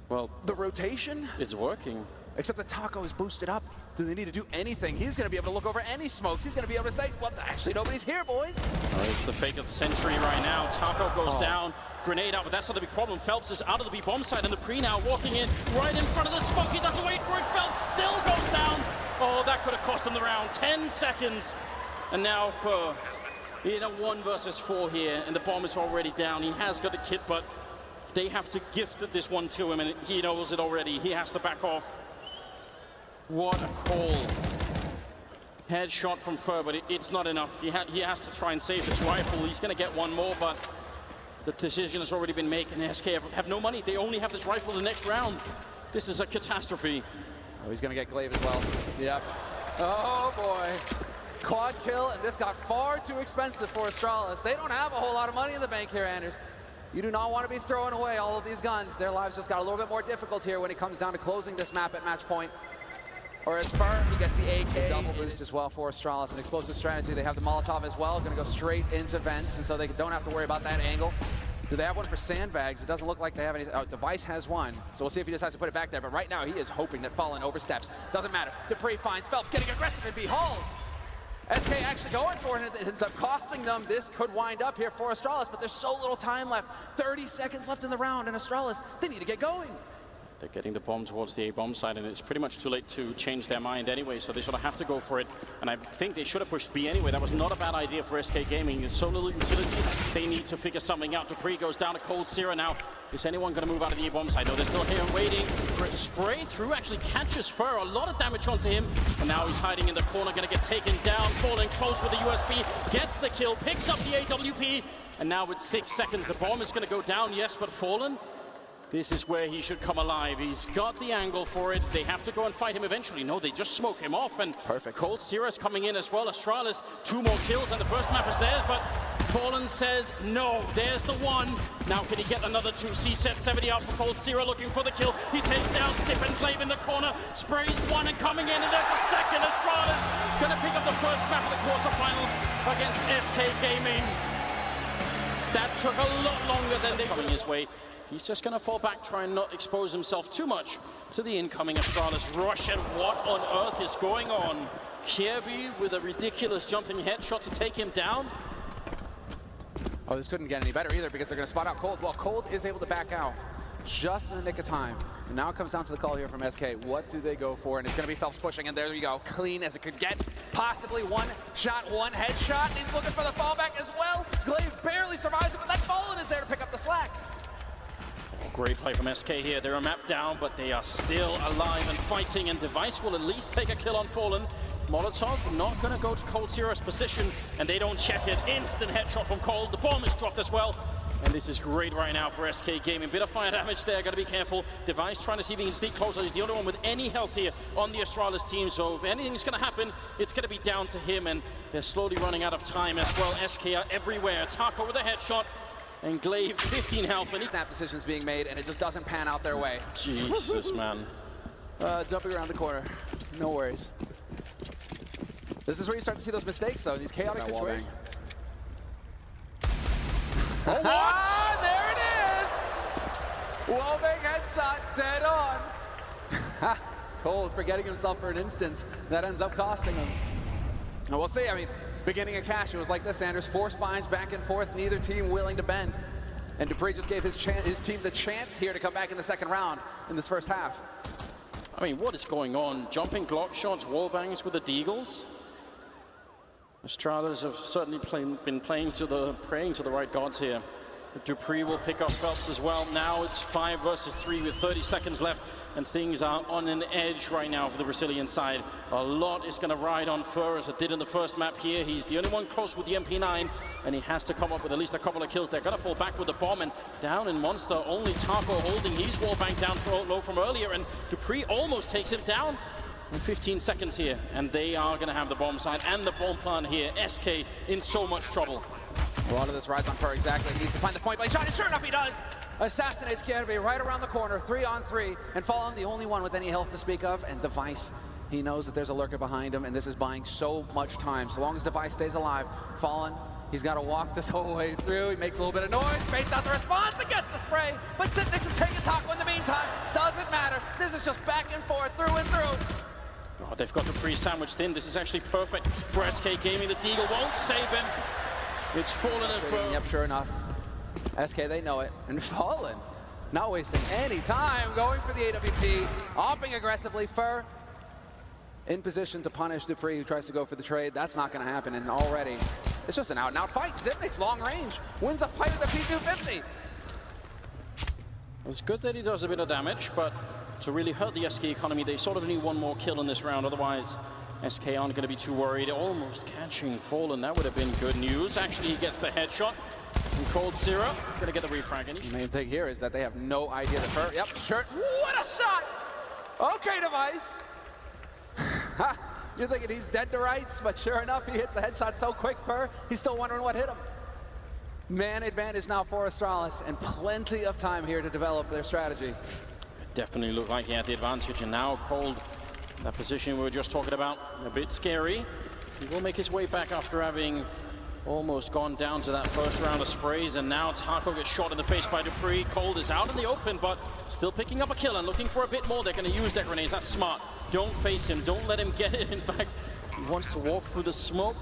Well, the rotation. It's working. Except the Taco is boosted up. Do they need to do anything? He's going to be able to look over any smokes. He's going to be able to say, well, actually, nobody's here, boys. It's the fake of the century right now. Taco goes down. Grenade out, but that's not the big problem. Phelps is out of the B bomb side, and the Dupree now walking in right in front of the smoke. He doesn't wait for it. Phelps still goes down. Oh, that could have cost him the round. 10 seconds. And now for in a 1 versus 4 here, and the bomb is already down. He has got the kit, but they have to gift this one to him, and he knows it already. He has to back off. What a call. Headshot from Fur, but it's not enough. He has to try and save his rifle. He's going to get one more, but the decision has already been made, and SK have no money. They only have this rifle the next round. This is a catastrophe. Oh, he's going to get Glaive as well. Yep. Oh, boy. Quad kill, and this got far too expensive for Astralis. They don't have a whole lot of money in the bank here, Anders. You do not want to be throwing away all of these guns. Their lives just got a little bit more difficult here when it comes down to closing this map at match point. Or as Fur, he gets the AK. Double boost as well for Astralis. An explosive strategy. They have the Molotov as well. Going to go straight into vents, and so they don't have to worry about that angle. Do they have one for sandbags? It doesn't look like they have any. Oh, Device has one. So we'll see if he decides to put it back there. But right now, he is hoping that Fallen oversteps. Doesn't matter. Dupree finds Phelps getting aggressive and B-hauls. SK actually going for it, and it ends up costing them. This could wind up here for Astralis, but there's so little time left. 30 seconds left in the round, and Astralis, they need to get going. They're getting the bomb towards the A bomb side, and it's pretty much too late to change their mind anyway, so they sort of have to go for it. And I think they should have pushed B anyway. That was not a bad idea for SK Gaming. There's so little utility, they need to figure something out. Dupree goes down to Cold Sierra now. Is anyone going to move out of the A bomb side? No, they're still here waiting. Spray through actually catches Fur. A lot of damage onto him. And now he's hiding in the corner, going to get taken down. Falling close with the USB. Gets the kill, picks up the AWP. And now with 6 seconds, the bomb is going to go down. Yes, but Fallen, this is where he should come alive. He's got the angle for it. They have to go and fight him eventually. No, they just smoke him off. And perfect. Cold Sierra's coming in as well. Astralis, 2 more kills, and the first map is theirs, but Fallen says no. There's the one. Now can he get another 2? C-set 70 out for Cold Sierra, looking for the kill. He takes down Sip and Glaive in the corner. Sprays 1 and coming in, and there's the second. Astralis gonna pick up the first map of the quarterfinals against SK Gaming. That took a lot longer than they coming his way. He's just going to fall back, try and not expose himself too much to the incoming Astralis rush. And what on earth is going on? Kirby with a ridiculous jumping headshot to take him down. Oh, this couldn't get any better either because they're going to spot out Cold. Well, Cold is able to back out. just in the nick of time. And now it comes down to the call here from SK. What do they go for? And it's going to be Phelps pushing, and there you go. Clean as it could get. Possibly one shot, one headshot. And he's looking for the fallback as well. Glaive barely survives it, but that Fallen is there to pick up the slack. Great play from SK here. They're a map down, but they are still alive and fighting, and twistzz will at least take a kill on Fallen. Molotov not going to go to Cold Zero's position, and they don't check it. Instant headshot from Cold. The bomb is dropped as well. And this is great right now for SK Gaming. Bit of fire damage there, gotta be careful. twistzz trying to see if he can sneak closer. He's the only one with any health here on the Astralis team. So if anything's gonna happen, it's gonna be down to him. And they're slowly running out of time as well. SK are everywhere. Taco with a headshot. And Glaive, 15 health. When That decision's being made, and it just doesn't pan out their way. Jesus, man. Jumping around the corner. No worries. This is where you start to see those mistakes, though, in these chaotic situations. Oh, what? There it is! Wallbang headshot, dead on. Cold forgetting himself for an instant. That ends up costing him. And we'll see, I mean, beginning of Cash, it was like this, Sanders. 4 spines back and forth, neither team willing to bend. And dupreeh just gave his team the chance here to come back in the second round in this first half. I mean, what is going on? Jumping Glock shots, wall bangs with the Deagles. Astralis have certainly been praying to the right gods here. But dupreeh will pick up Phelps as well. Now it's 5 versus 3 with 30 seconds left, and things are on an edge right now for the Brazilian side. A lot is going to ride on Fur, as it did in the first map here. He's the only one close with the MP9, and he has to come up with at least a couple of kills. They're going to fall back with the bomb, and down in Monster, only Taco holding his wall bank down low from earlier, and dupreeh almost takes him down. 15 seconds here, and they are going to have the bomb side and the bomb plan here. SK in so much trouble. A lot of this rides on Fur, exactly. He needs to find the point blank shot, and sure enough, he does. Assassinates Kirby right around the corner, 3-on-3, and Fallen the only one with any health to speak of, and twistzz, he knows that there's a lurker behind him, and this is buying so much time. So long as twistzz stays alive, Fallen, he's got to walk this whole way through. He makes a little bit of noise, baits out the response, and gets the spray, but xantares is taking Taco in the meantime. Doesn't matter. This is just back and forth, through and through. Oh, they've got dupreeh sandwiched in. This is actually perfect for SK Gaming. The Deagle won't save him. It's Fallen and Fur. Yep, sure enough. SK, they know it. And Fallen, not wasting any time, going for the AWP, opping aggressively. Fur in position to punish dupreeh, who tries to go for the trade. That's not going to happen, and already it's just an out-and-out fight. Zipnik's long range wins a fight with a P250. It's good that he does a bit of damage, but to really hurt the SK economy, they sort of need one more kill in this round. Otherwise, SK aren't going to be too worried. Almost catching Fallen. That would have been good news. Actually, he gets the headshot from Cold Zero. Going to get the refrag. The main thing here is that they have no idea that Fur... Yep, sure. What a shot! Okay, twistzz. You're thinking he's dead to rights, but sure enough, he hits the headshot so quick, Fur. He's still wondering what hit him. Man advantage now for Astralis, and plenty of time here to develop their strategy. Definitely looked like he had the advantage, and now Cold, that position we were just talking about, a bit scary. He will make his way back after having almost gone down to that first round of sprays, and now Taco gets shot in the face by dupreeh. Cold is out in the open, but still picking up a kill and looking for a bit more. They're going to use their grenades. That's smart. Don't face him. Don't let him get it. In fact, he wants to walk through the smoke.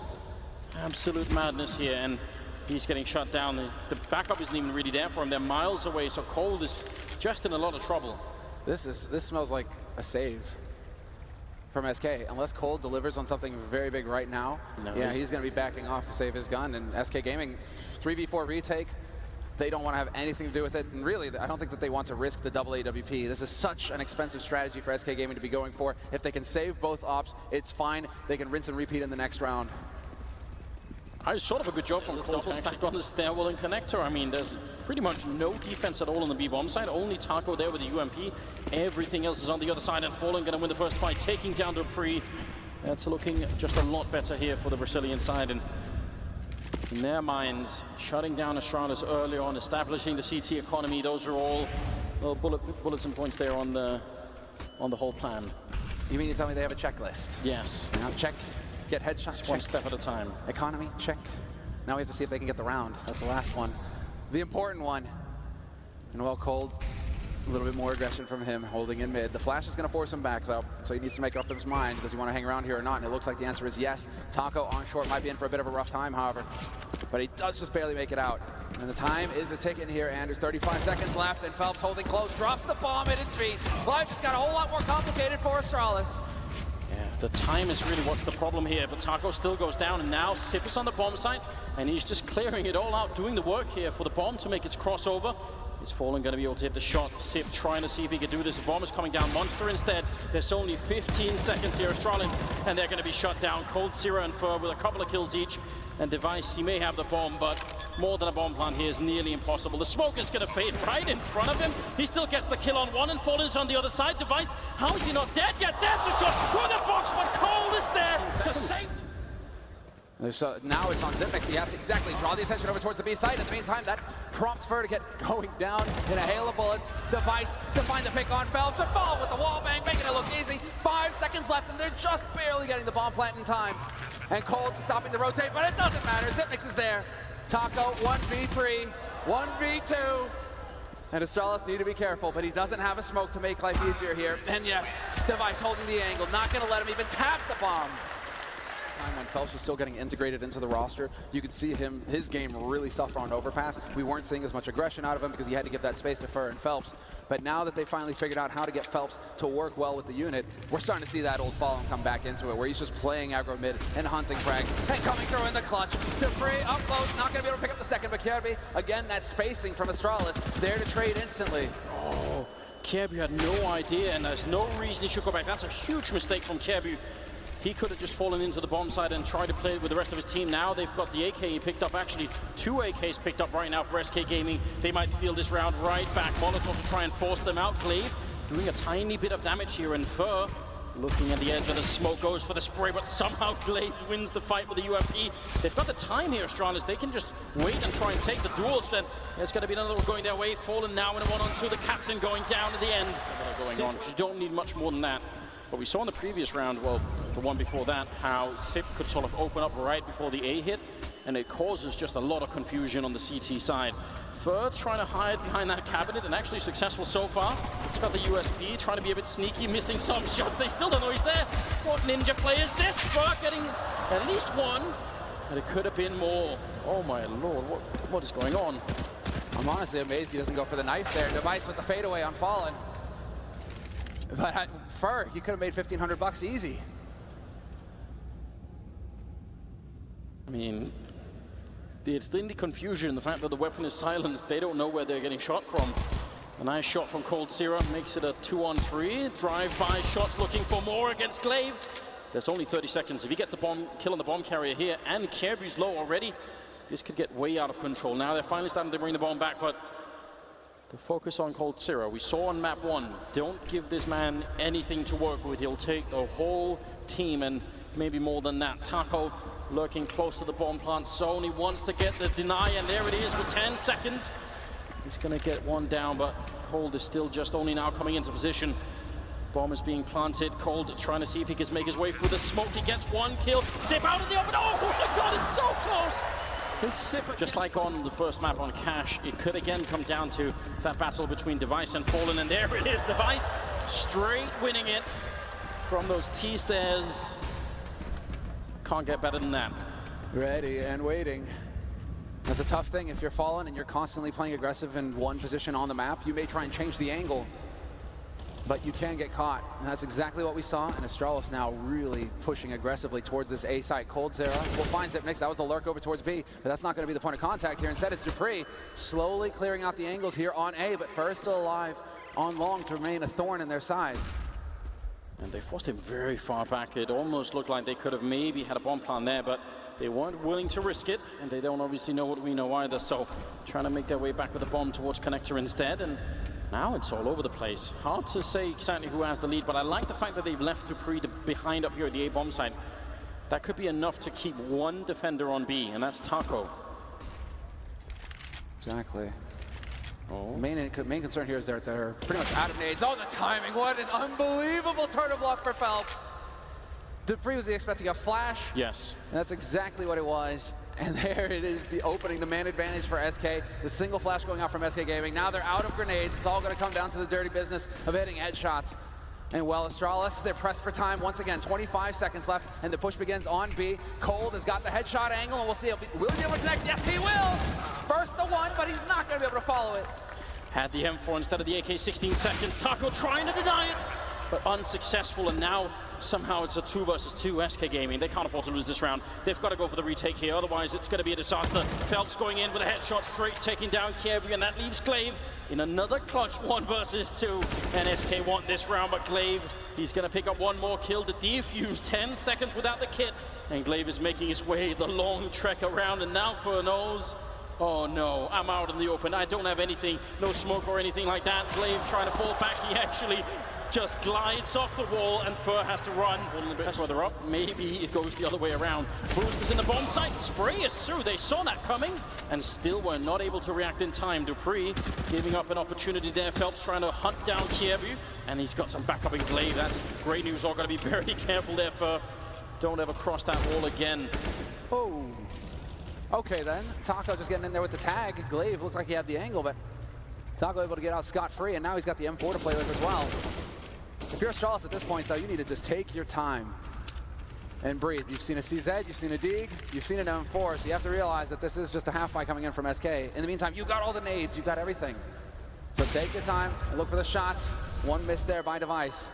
Absolute madness here, and he's getting shut down. The backup isn't even really there for him. They're miles away, so Cold is just in a lot of trouble. This smells like a save from SK. Unless Cold delivers on something very big right now, yeah, he's going to be backing off to save his gun. And SK Gaming, 3v4 retake, they don't want to have anything to do with it. And really, I don't think that they want to risk the double AWP. This is such an expensive strategy for SK Gaming to be going for. If they can save both ops, it's fine. They can rinse and repeat in the next round. It's sort of a good job from Cold. Double stack on the stairwell and connector. I mean, there's pretty much no defense at all on the B-bomb side. Only Taco there with the UMP. Everything else is on the other side, and Fallen going to win the first fight, taking down dupreeh. That's looking just a lot better here for the Brazilian side. And in their minds, shutting down Astralis early on, establishing the CT economy, those are all little bullets and points there on the whole plan. You mean to tell me they have a checklist? Yes. Now check. Get headshots, check. One step at a time. Economy, check. Now we have to see if they can get the round. That's the last one. The important one. And well, Cold, a little bit more aggression from him, holding in mid. The flash is going to force him back, though, so he needs to make up his mind. Does he want to hang around here or not? And it looks like the answer is yes. Taco on short might be in for a bit of a rough time, however. But he does just barely make it out. And the time is a ticking here, Anders. 35 seconds left, and Phelps holding close, drops the bomb at his feet. Life just got a whole lot more complicated for Astralis. Yeah, the time is really what's the problem here, but Taco still goes down, and now Sip is on the bomb site, and he's just clearing it all out, doing the work here for the bomb to make its crossover. Is Fallen going to be able to hit the shot? Sip trying to see if he can do this. The bomb is coming down. Monster instead. There's only 15 seconds here. Astralis, and they're going to be shut down. coldzera and Fur with a couple of kills each. And twistzz, he may have the bomb, but more than a bomb plant here is nearly impossible. The smoke is going to fade right in front of him. He still gets the kill on one, and Fallen is on the other side. twistzz, how is he not dead yet? There's the shot through the box, but Cold is there to save. So now it's on Zipmix. He has to exactly draw the attention over towards the B side. In the meantime, that prompts Fur to get going down in a hail of bullets. twistzz to find the pick on Phelps. To fall with the wall bang, making it look easy. 5 seconds left, and they're just barely getting the bomb plant in time. And Cold stopping the rotate, but it doesn't matter. Zipmix is there. Taco 1v3, 1v2. And Astralis need to be careful, but he doesn't have a smoke to make life easier here. And yes, twistzz holding the angle, not going to let him even tap the bomb. When Phelps was still getting integrated into the roster, you could see his game really suffer on overpass. We weren't seeing as much aggression out of him because he had to give that space to Fur and Phelps. But now that they finally figured out how to get Phelps to work well with the unit, we're starting to see that old Fallen come back into it, where he's just playing aggro mid and hunting frag and coming through in the clutch. dupreeh up close, not going to be able to pick up the second, but Kirby, again, that spacing from Astralis, there to trade instantly. Oh, Kirby had no idea, and there's no reason he should go back. That's a huge mistake from Kirby. He could have just fallen into the bomb side and tried to play with the rest of his team. Now they've got the AK he picked up, actually 2 AKs picked up right now for SK Gaming. They might steal this round right back. Molotov to try and force them out. Glaive doing a tiny bit of damage here, and Fur looking at the edge of the smoke, goes for the spray, but somehow Glaive wins the fight with the UMP. They've got the time here, Astralis. They can just wait and try and take the duels. Then there's going to be another one going their way. Fallen now in a 1-on-2. The captain going down at the end. Going on, 'cause you don't need much more than that. But we saw in the previous round, well, the one before that, how Sip could sort of open up right before the A hit, and it causes just a lot of confusion on the CT side. Fur trying to hide behind that cabinet, and actually successful so far. He's got the USP, trying to be a bit sneaky, missing some shots. They still don't know he's there. What ninja play is this? Fur getting at least one, and it could have been more. Oh my lord, what is going on? I'm honestly amazed he doesn't go for the knife there. twistzz with the fadeaway on Fallen. But Fur, you could have made 1,500 bucks easy. I mean, it's in the confusion, the fact that the weapon is silenced. They don't know where they're getting shot from. A nice shot from coldzera makes it a 2-on-3. Drive-by shots looking for more against Glaive. There's only 30 seconds. If he gets the bomb kill on the bomb carrier here, and Kirby's low already, this could get way out of control. Now they're finally starting to bring the bomb back, but the focus on coldzera. We saw on map 1, don't give this man anything to work with. He'll take the whole team, and maybe more than that. Taco lurking close to the bomb plant zone. He wants to get the deny, and there it is with 10 seconds. He's going to get one down, but Cold is still just only now coming into position. Bomb is being planted. Cold trying to see if he can make his way through the smoke. He gets one kill. Sip out of the open. Oh my god, it's so close! This Sip, just like on the first map on Cash, it could again come down to that battle between twistzz and Fallen, and there it is, twistzz straight winning it from those T-stairs. Can't get better than that. Ready and waiting. That's a tough thing if you're Fallen and you're constantly playing aggressive in one position on the map. You may try and change the angle, but you can get caught. And that's exactly what we saw, and Astralis now really pushing aggressively towards this A site. coldzera will find Zipmix. That was the lurk over towards B, but that's not going to be the point of contact here. Instead, it's dupreeh slowly clearing out the angles here on A, but Fur still alive on long to remain a thorn in their side. And they forced him very far back. It almost looked like they could have maybe had a bomb plan there, but they weren't willing to risk it, and they don't obviously know what we know either, so trying to make their way back with the bomb towards connector instead, and now it's all over the place. Hard to say exactly who has the lead, but I like the fact that they've left dupreeh behind up here at the A bomb site. That could be enough to keep one defender on B, and that's Taco. Exactly. Oh. Main concern here is they're pretty much out of nades. Oh, the timing. What an unbelievable turn of luck for Phelps. dupreeh was expecting a flash. Yes. And that's exactly what it was. And there it is, the opening, the man advantage for SK. The single flash going out from SK Gaming. Now they're out of grenades. It's all going to come down to the dirty business of hitting headshots. And well, Astralis, they're pressed for time once again. 25 seconds left, and the push begins on B. Cold has got the headshot angle, and we'll see if will he be able to connect. Yes, he will! First the one, but he's not going to be able to follow it. Had the M4 instead of the AK, 16 seconds. Taco trying to deny it, but unsuccessful. And now somehow it's a 2 versus 2 SK Gaming. They can't afford to lose this round. They've got to go for the retake here, otherwise it's going to be a disaster. Phelps going in with a headshot straight, taking down Kiebu, and that leaves Glaive in another clutch 1 versus 2. And SK want this round, but Glaive, he's going to pick up one more kill. The defuse, 10 seconds without the kit. And Glaive is making his way the long trek around, and now for knows. Oh no, I'm out in the open. I don't have anything, no smoke or anything like that. Glaive trying to fall back. He actually just glides off the wall, and Fur has to run a little bit further up. Maybe it goes the other way around. Boost is in the bomb site. Spray is through. They saw that coming and still were not able to react in time. Dupree giving up an opportunity there. Phelps trying to hunt down Kievu, and he's got some backup in Glaive. That's great news. All got to be very careful there, Fur. Don't ever cross that wall again. Oh. Okay then, Taco just getting in there with the tag. Glaive looked like he had the angle, but Taco able to get out scot-free, and now he's got the M4 to play with as well. If you're Astralis at this point, though, you need to just take your time and breathe. You've seen a CZ, you've seen a Dig, you've seen an M4, so you have to realize that this is just a half-buy coming in from SK. In the meantime, you got all the nades, you got everything. So take your time and look for the shots. One miss there by Device.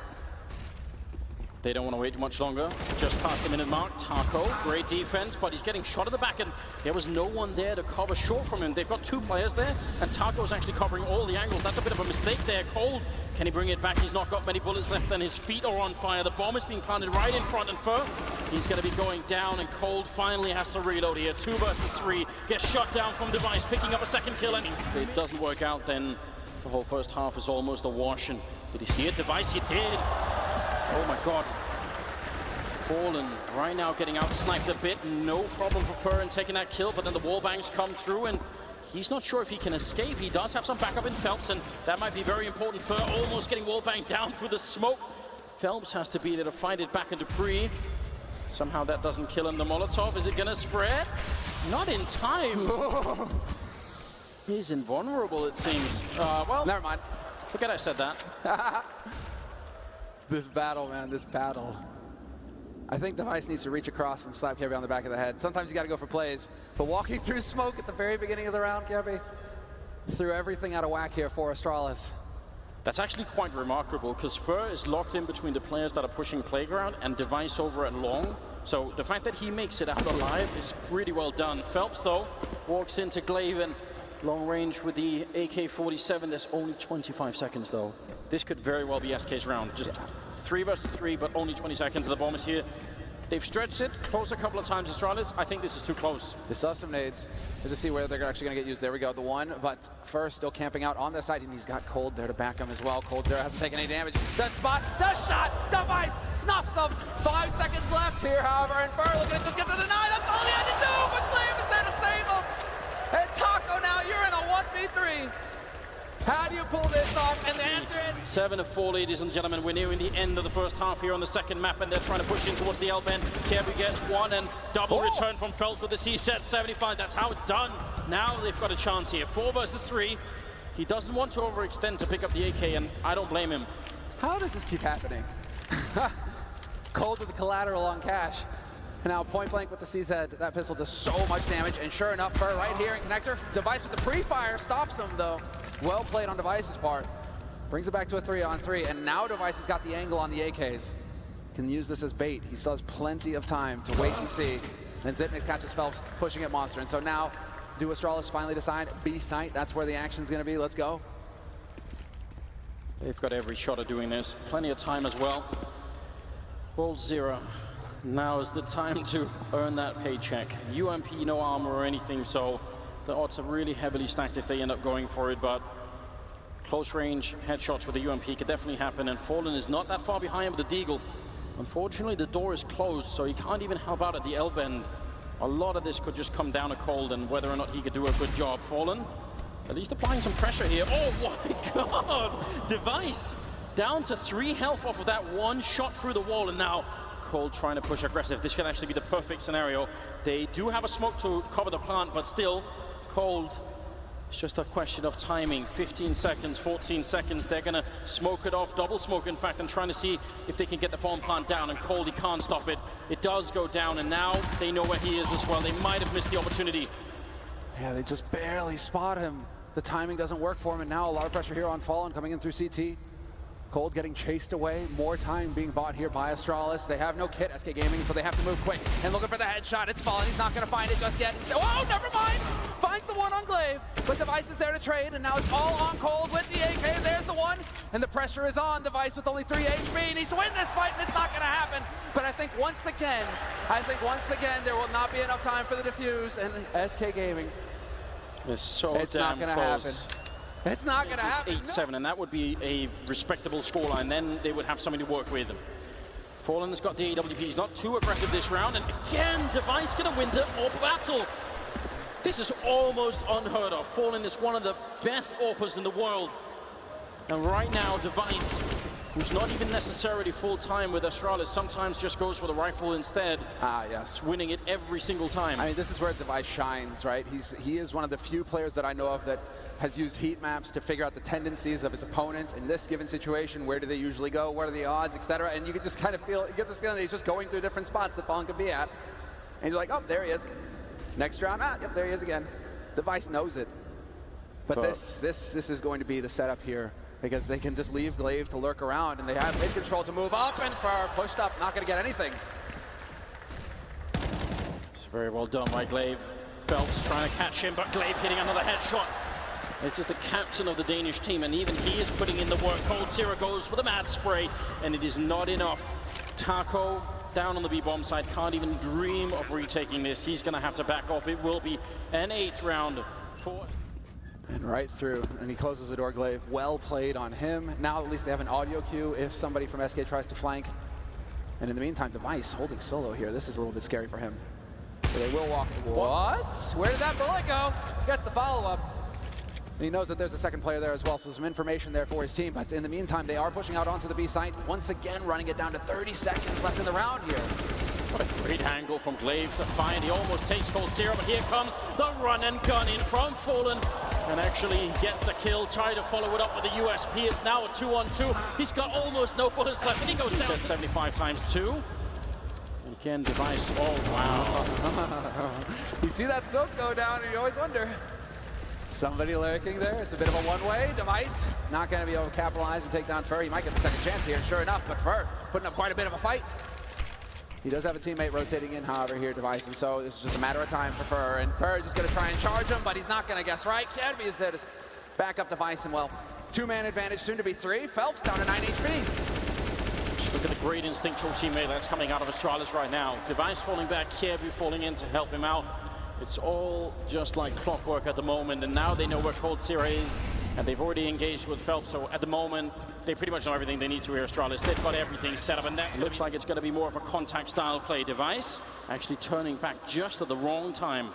They don't want to wait much longer. Just past the minute mark. Taco, great defense, but he's getting shot at the back, and there was no one there to cover short from him. They've got 2 players there, and Taco's actually covering all the angles. That's a bit of a mistake there. Cold, can he bring it back? He's not got many bullets left, and his feet are on fire. The bomb is being planted right in front, and Fur, he's going to be going down, and Cold finally has to reload here. 2 versus 3, gets shot down from Device, picking up a second kill, and if it doesn't work out, then the whole first half is almost a wash. And did he see it? Device, he did. Oh my God. Fallen right now getting out sniped a bit. No problem for Fur in taking that kill, but then the wall bangs come through, and he's not sure if he can escape. He does have some backup in Phelps, and that might be very important. Fur almost getting wall banged down through the smoke. Phelps has to be there to fight it back in Dupree. Somehow that doesn't kill him. The Molotov, is it gonna spread? Not in time. He's invulnerable, it seems. Well, never mind. Forget I said that. This battle, man, this battle. I think Device needs to reach across and slap Kebby on the back of the head. Sometimes you got to go for plays, but walking through smoke at the very beginning of the round, Kebby, threw everything out of whack here for Astralis. That's actually quite remarkable, because Fur is locked in between the players that are pushing Playground and Device over at Long. So the fact that he makes it out alive is pretty well done. Phelps, though, walks into Glaive and long range with the AK-47. There's only 25 seconds, though. This could very well be SK's round. Just 3 versus 3, but only 20 seconds. The bomb is here. They've stretched it close a couple of times. Astralis, I think this is too close. They still have some nades. Just to see where they're actually going to get used. There we go, the one. But first, still camping out on the side, and he's got Cold there to back him as well. Cold Zero hasn't taken any damage. The spot, the shot, Device snuffs him. 5 seconds left here, however, and Fur looking to just get to the 9. That's all he had to do, but Glaive is there to save him. And Taco, now you're in a 1v3. How do you pull this off? And the answer is 7-4, ladies and gentlemen. We're nearing the end of the first half here on the second map, and they're trying to push in towards the L-bend. Kiebu gets one, and double return from Phelps with the C-set 75. That's how it's done. Now they've got a chance here. 4 versus 3. He doesn't want to overextend to pick up the AK, and I don't blame him. How does this keep happening? Cold with the collateral on cash. And now point blank with the CZ. That pistol does so much damage, and sure enough, Fur right here in connector. Device with the pre-fire stops him, though. Well played on Device's part. Brings it back to a 3-on-3, and now Device has got the angle on the AKs. Can use this as bait. He still has plenty of time to wait and see. Then Zipnix catches Phelps, pushing at Monster. And so now, do Astralis finally decide B site? That's where the action's gonna be. Let's go. They've got every shot of doing this. Plenty of time as well. World 0. Now is the time to earn that paycheck. UMP, no armor or anything, so the odds are really heavily stacked if they end up going for it, but close range headshots with the UMP could definitely happen, and Fallen is not that far behind with the Deagle. Unfortunately, the door is closed, so he can't even help out at the L-bend. A lot of this could just come down to Cold and whether or not he could do a good job. Fallen, at least applying some pressure here. Oh my God! Device down to 3 health off of that one shot through the wall, and now Cold trying to push aggressive. This could actually be the perfect scenario. They do have a smoke to cover the plant, but still, Cold, it's just a question of timing. 15 seconds, 14 seconds. They're gonna smoke it off, double smoke in fact, and trying to see if they can get the bomb plant down, and Cold, he can't stop it. It does go down, and now they know where he is as well. They might have missed the opportunity. Yeah, they just barely spot him. The timing doesn't work for him, and now a lot of pressure here on Fallen coming in through CT. Cold getting chased away, more time being bought here by Astralis. They have no kit, SK Gaming, so they have to move quick. And looking for the headshot, it's Fallen, he's not gonna find it just yet. Oh, never mind! Finds the one on Glaive, but Device is there to trade, and now it's all on Cold with the AK. There's the one, and the pressure is on. Device with only 3 HP, needs to win this fight, and it's not gonna happen. But I think once again, there will not be enough time for the defuse, and SK Gaming. It's so It's not damn gonna close. happen. It's not going to happen. 8-7, and that would be a respectable scoreline. Then they would have something to work with. Fallen has got the AWP. He's not too aggressive this round, and again, Device going to win the AWP battle. This is almost unheard of. Fallen is one of the best AWPers in the world. And right now, Device, who's not even necessarily full-time with Astralis, sometimes just goes for the rifle instead. Ah, yes. Winning it every single time. I mean, this is where Device shines, right? He is one of the few players that I know of that has used heat maps to figure out the tendencies of his opponents in this given situation. Where do they usually go? What are the odds, etc.? And you can just kind of feel, you get this feeling that he's just going through different spots that Fallen could be at. And you're like, oh, there he is. Next round, yep, there he is again. Device knows it. But this is going to be the setup here, because they can just leave Glaive to lurk around, and they have mid control to move up, and for pushed up, not going to get anything. It's very well done by Glaive. Phelps trying to catch him, but Glaive hitting another headshot. This is the captain of the Danish team, and even he is putting in the work. coldzera goes for the mad spray, and it is not enough. Taco down on the B-bomb side, can't even dream of retaking this. He's going to have to back off. It will be an 8th round for... And right through, and he closes the door. Glaive, well played on him. Now at least they have an audio cue if somebody from SK tries to flank. And in the meantime, Device holding solo here. This is a little bit scary for him. So they will walk. What? Where did that bullet go? Gets the follow-up. And he knows that there's a second player there as well, so some information there for his team. But in the meantime, they are pushing out onto the B site. Once again, running it down to 30 seconds left in the round here. What a great angle from Glaive to find. He almost takes coldzera, but here comes the run and gun in from Fallen. And actually gets a kill, try to follow it up with a USP. It's now a 2-on-2. He's got almost no bullets left, and he goes down. 75 times 2. And again, Device, oh wow. You see that smoke go down, and you always wonder. Somebody lurking there. It's a bit of a one-way. Device not going to be able to capitalize and take down Fur. He might get the second chance here, sure enough, but Fur putting up quite a bit of a fight. He does have a teammate rotating in, however, here, Device, and so this is just a matter of time for Fur, and Fur just going to try and charge him, but he's not going to guess right. Academy is there to back up Device, and well, 2-man advantage, soon to be 3. Phelps down to 9 HP. Look at the great instinctual teammate that's coming out of Astralis right now. Device falling back, Kiebu falling in to help him out. It's all just like clockwork at the moment, and now they know where coldzera is, and they've already engaged with Phelps, so at the moment, they pretty much know everything they need to here, Astralis. They've got everything set up, and that looks like it's going to be more of a contact-style play. Device actually turning back just at the wrong time.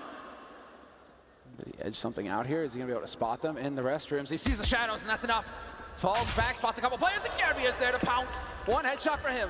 Did he edge something out here? Is he going to be able to spot them in the restrooms? He sees the shadows, and that's enough. Falls back, spots a couple players, and Academy is there to pounce. One headshot for him.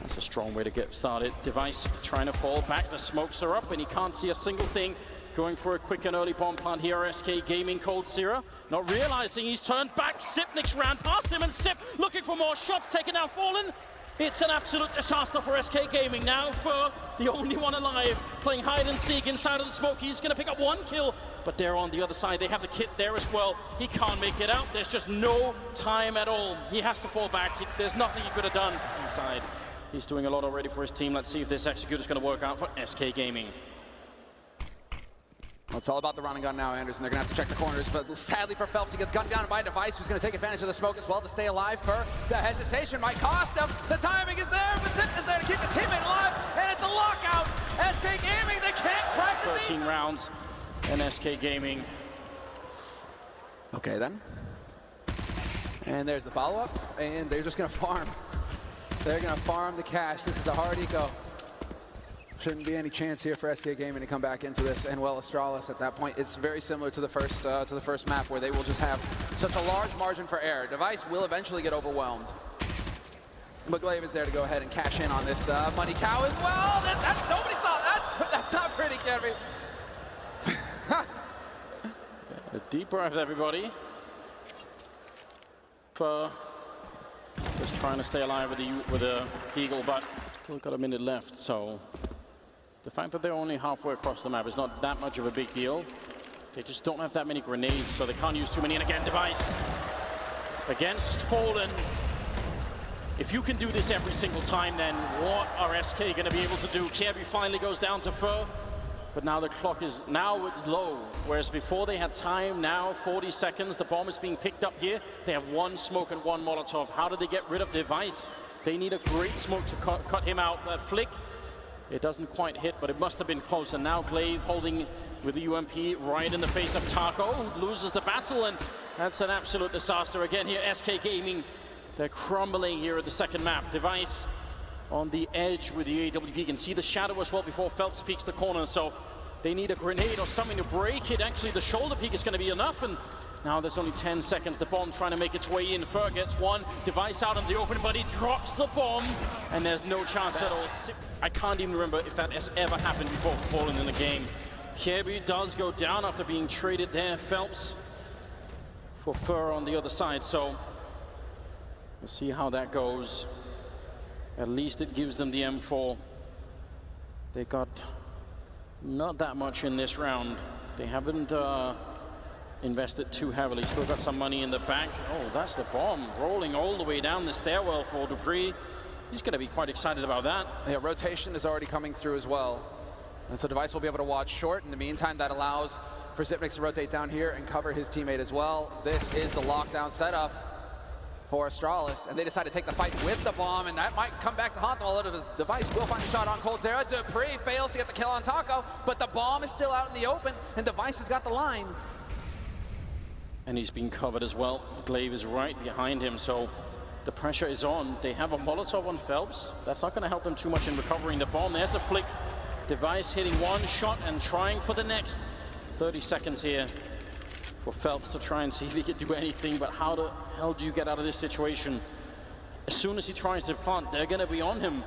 That's a strong way to get started. Device trying to fall back. The smokes are up, and he can't see a single thing. Going for a quick and early bomb plant here. SK Gaming, coldzera. Not realizing he's turned back. Sipnick's ran past him, and Sip looking for more shots. Taken out Fallen. It's an absolute disaster for SK Gaming now. For the only one alive, playing hide and seek inside of the smoke. He's going to pick up 1 kill, but they're on the other side. They have the kit there as well. He can't make it out. There's just no time at all. He has to fall back. There's nothing he could have done inside. He's doing a lot already for his team. Let's see if this execute is going to work out for SK Gaming. Well, it's all about the run and gun now, Anderson. They're going to have to check the corners, but sadly for Phelps, he gets gunned down by Device, who's going to take advantage of the smoke as well to stay alive. For the hesitation might cost him. The timing is there, but Zip is there to keep his teammate alive, and it's a lockout. SK Gaming, they can't crack the 13 rounds, and SK Gaming. Okay, then. And there's the follow-up, and they're just going to farm. They're going to farm the cash. This is a hard eco. Shouldn't be any chance here for SK Gaming to come back into this. And well, Astralis at that point, it's very similar to the first map, where they will just have such a large margin for error. Device will eventually get overwhelmed. But Glaive is there to go ahead and cash in on this money cow as well. Nobody saw that. That's not pretty, Kevin. A deep breath, everybody. Just trying to stay alive with the Eagle, but still got a minute left, so the fact that they're only halfway across the map is not that much of a big deal. They just don't have that many grenades, so they can't use too many. And again, Device against Fallen. If you can do this every single time, then what are SK going to be able to do? kjærbye finally goes down to Fur, but now the clock is, now it's low. Whereas before they had time, now 40 seconds. The bomb is being picked up here. They have one smoke and one Molotov. How do they get rid of Device? They need a great smoke to cut him out. That flick, it doesn't quite hit, but it must have been close. And now Glaive holding with the UMP right in the face of Taco, who loses the battle, and that's an absolute disaster. Again here, SK Gaming, they're crumbling here at the second map. Device on the edge with the AWP. You can see the shadow as well before Phelps peeks the corner, so they need a grenade or something to break it. Actually, the shoulder peek is going to be enough, and now there's only 10 seconds. The bomb trying to make its way in. Fur gets one. Device out in the open, but he drops the bomb, and there's no chance at all. I can't even remember if that has ever happened before Fallen in the game. kjærbye does go down after being traded there. Phelps for Fur on the other side, so we'll see how that goes. At least it gives them the M4. They got not that much in this round. They haven't invested too heavily. Still got some money in the bank. Oh, that's the bomb rolling all the way down the stairwell for dupreeh. He's going to be quite excited about that. Yeah, rotation is already coming through as well. And so Device will be able to watch short. In the meantime, that allows for Xyp9x to rotate down here and cover his teammate as well. This is the lockdown setup for Astralis, and they decide to take the fight with the bomb, and that might come back to haunt them a little bit. Device will find a shot on coldzera. dupreeh fails to get the kill on Taco, but the bomb is still out in the open, and Device has got the line. And he's been covered as well. Glaive is right behind him, so the pressure is on. They have a Molotov on Phelps. That's not going to help them too much in recovering the bomb. There's the flick. Device hitting one shot and trying for the next. 30 seconds here for Phelps to try and see if he can do anything, but how the hell do you get out of this situation? As soon as he tries to plant, they're going to be on him.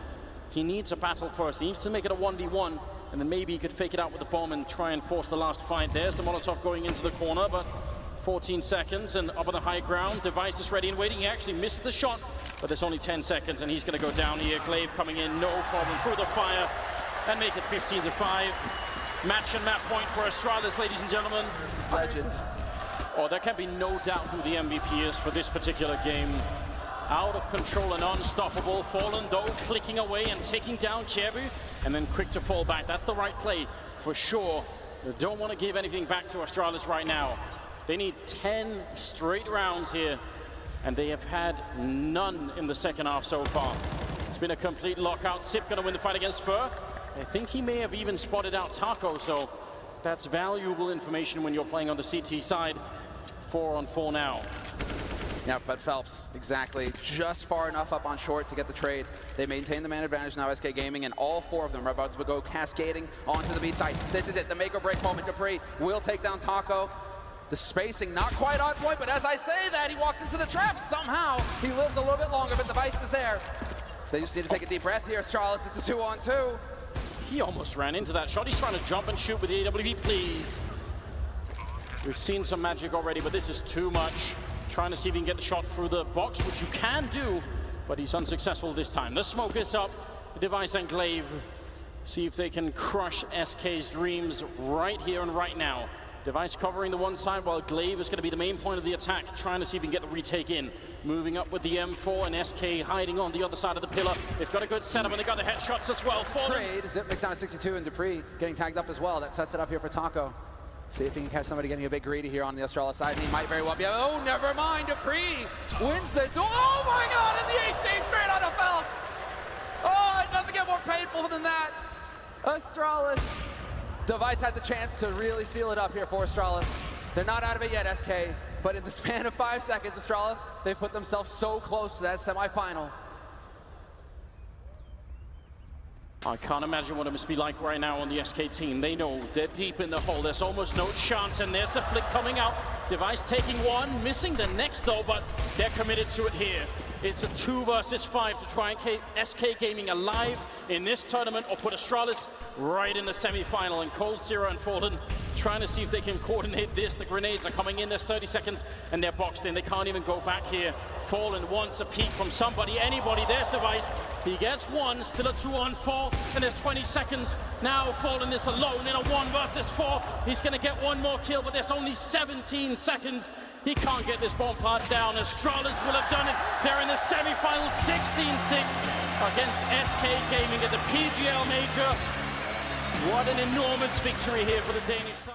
He needs a battle first. He needs to make it a 1v1, and then maybe he could fake it out with the bomb and try and force the last fight. There's the Molotov going into the corner, but 14 seconds and up on the high ground. Device is ready and waiting. He actually missed the shot, but there's only 10 seconds, and he's going to go down here. Glaive coming in, no problem, through the fire, and make it 15-5. Match and map point for Astralis, ladies and gentlemen. Legend. Oh, there can be no doubt who the MVP is for this particular game. Out of control and unstoppable. Fallen, though, clicking away and taking down kjærbye, and then quick to fall back. That's the right play, for sure. They don't want to give anything back to Astralis right now. They need 10 straight rounds here, and they have had none in the second half so far. It's been a complete lockout. Zip going to win the fight against Fur. I think he may have even spotted out Taco, so that's valuable information when you're playing on the CT side. 4-on-4 now. Yeah, but Phelps, exactly, just far enough up on short to get the trade. They maintain the man advantage now, SK Gaming, and all four of them are about to go cascading onto the B side. This is it, the make or break moment. dupreeh will take down Taco. The spacing not quite on point, but as I say that, he walks into the trap. Somehow, he lives a little bit longer, but Device is there. They just need to take a deep breath here. Astralis, it's a 2-on-2. He almost ran into that shot. He's trying to jump and shoot with the AWP, please. We've seen some magic already, but this is too much. Trying to see if he can get the shot through the box, which you can do, but he's unsuccessful this time. The smoke is up. Device and Glaive see if they can crush SK's dreams right here and right now. Device covering the one side while Glaive is going to be the main point of the attack, trying to see if he can get the retake in. Moving up with the M4 and SK hiding on the other side of the pillar. They've got a good setup and they've got the headshots as well. Trade, Xyp9x down to 62 and dupreeh getting tagged up as well. That sets it up here for Taco. See if he can catch somebody getting a bit greedy here on the Astralis side, and he might very well be. Oh, never mind, dupreeh wins the duel. Oh my God, and the HA straight out of Phelps. Oh, it doesn't get more painful than that. Astralis. Device had the chance to really seal it up here for Astralis. They're not out of it yet, SK, but in the span of 5 seconds, Astralis, they've put themselves so close to that semifinal. I can't imagine what it must be like right now on the SK team. They know they're deep in the hole. There's almost no chance, and there's the flick coming out. Device taking one, missing the next though, but they're committed to it here. It's a 2 versus 5 to try and keep SK Gaming alive in this tournament or put Astralis right in the semi-final. And coldzera and Fallen trying to see if they can coordinate this. The grenades are coming in, there's 30 seconds, and they're boxed in. They can't even go back here. Fallen wants a peek from somebody, anybody. There's Device. He gets one, still a 2-on-4, and there's 20 seconds. Now Fallen is alone in a 1 versus 4. He's gonna get one more kill, but there's only 17 seconds. He can't get this bomb part down. Astralis will have done it. They're in the semi-finals, 16-6 against SK Gaming at the PGL Major. What an enormous victory here for the Danish side.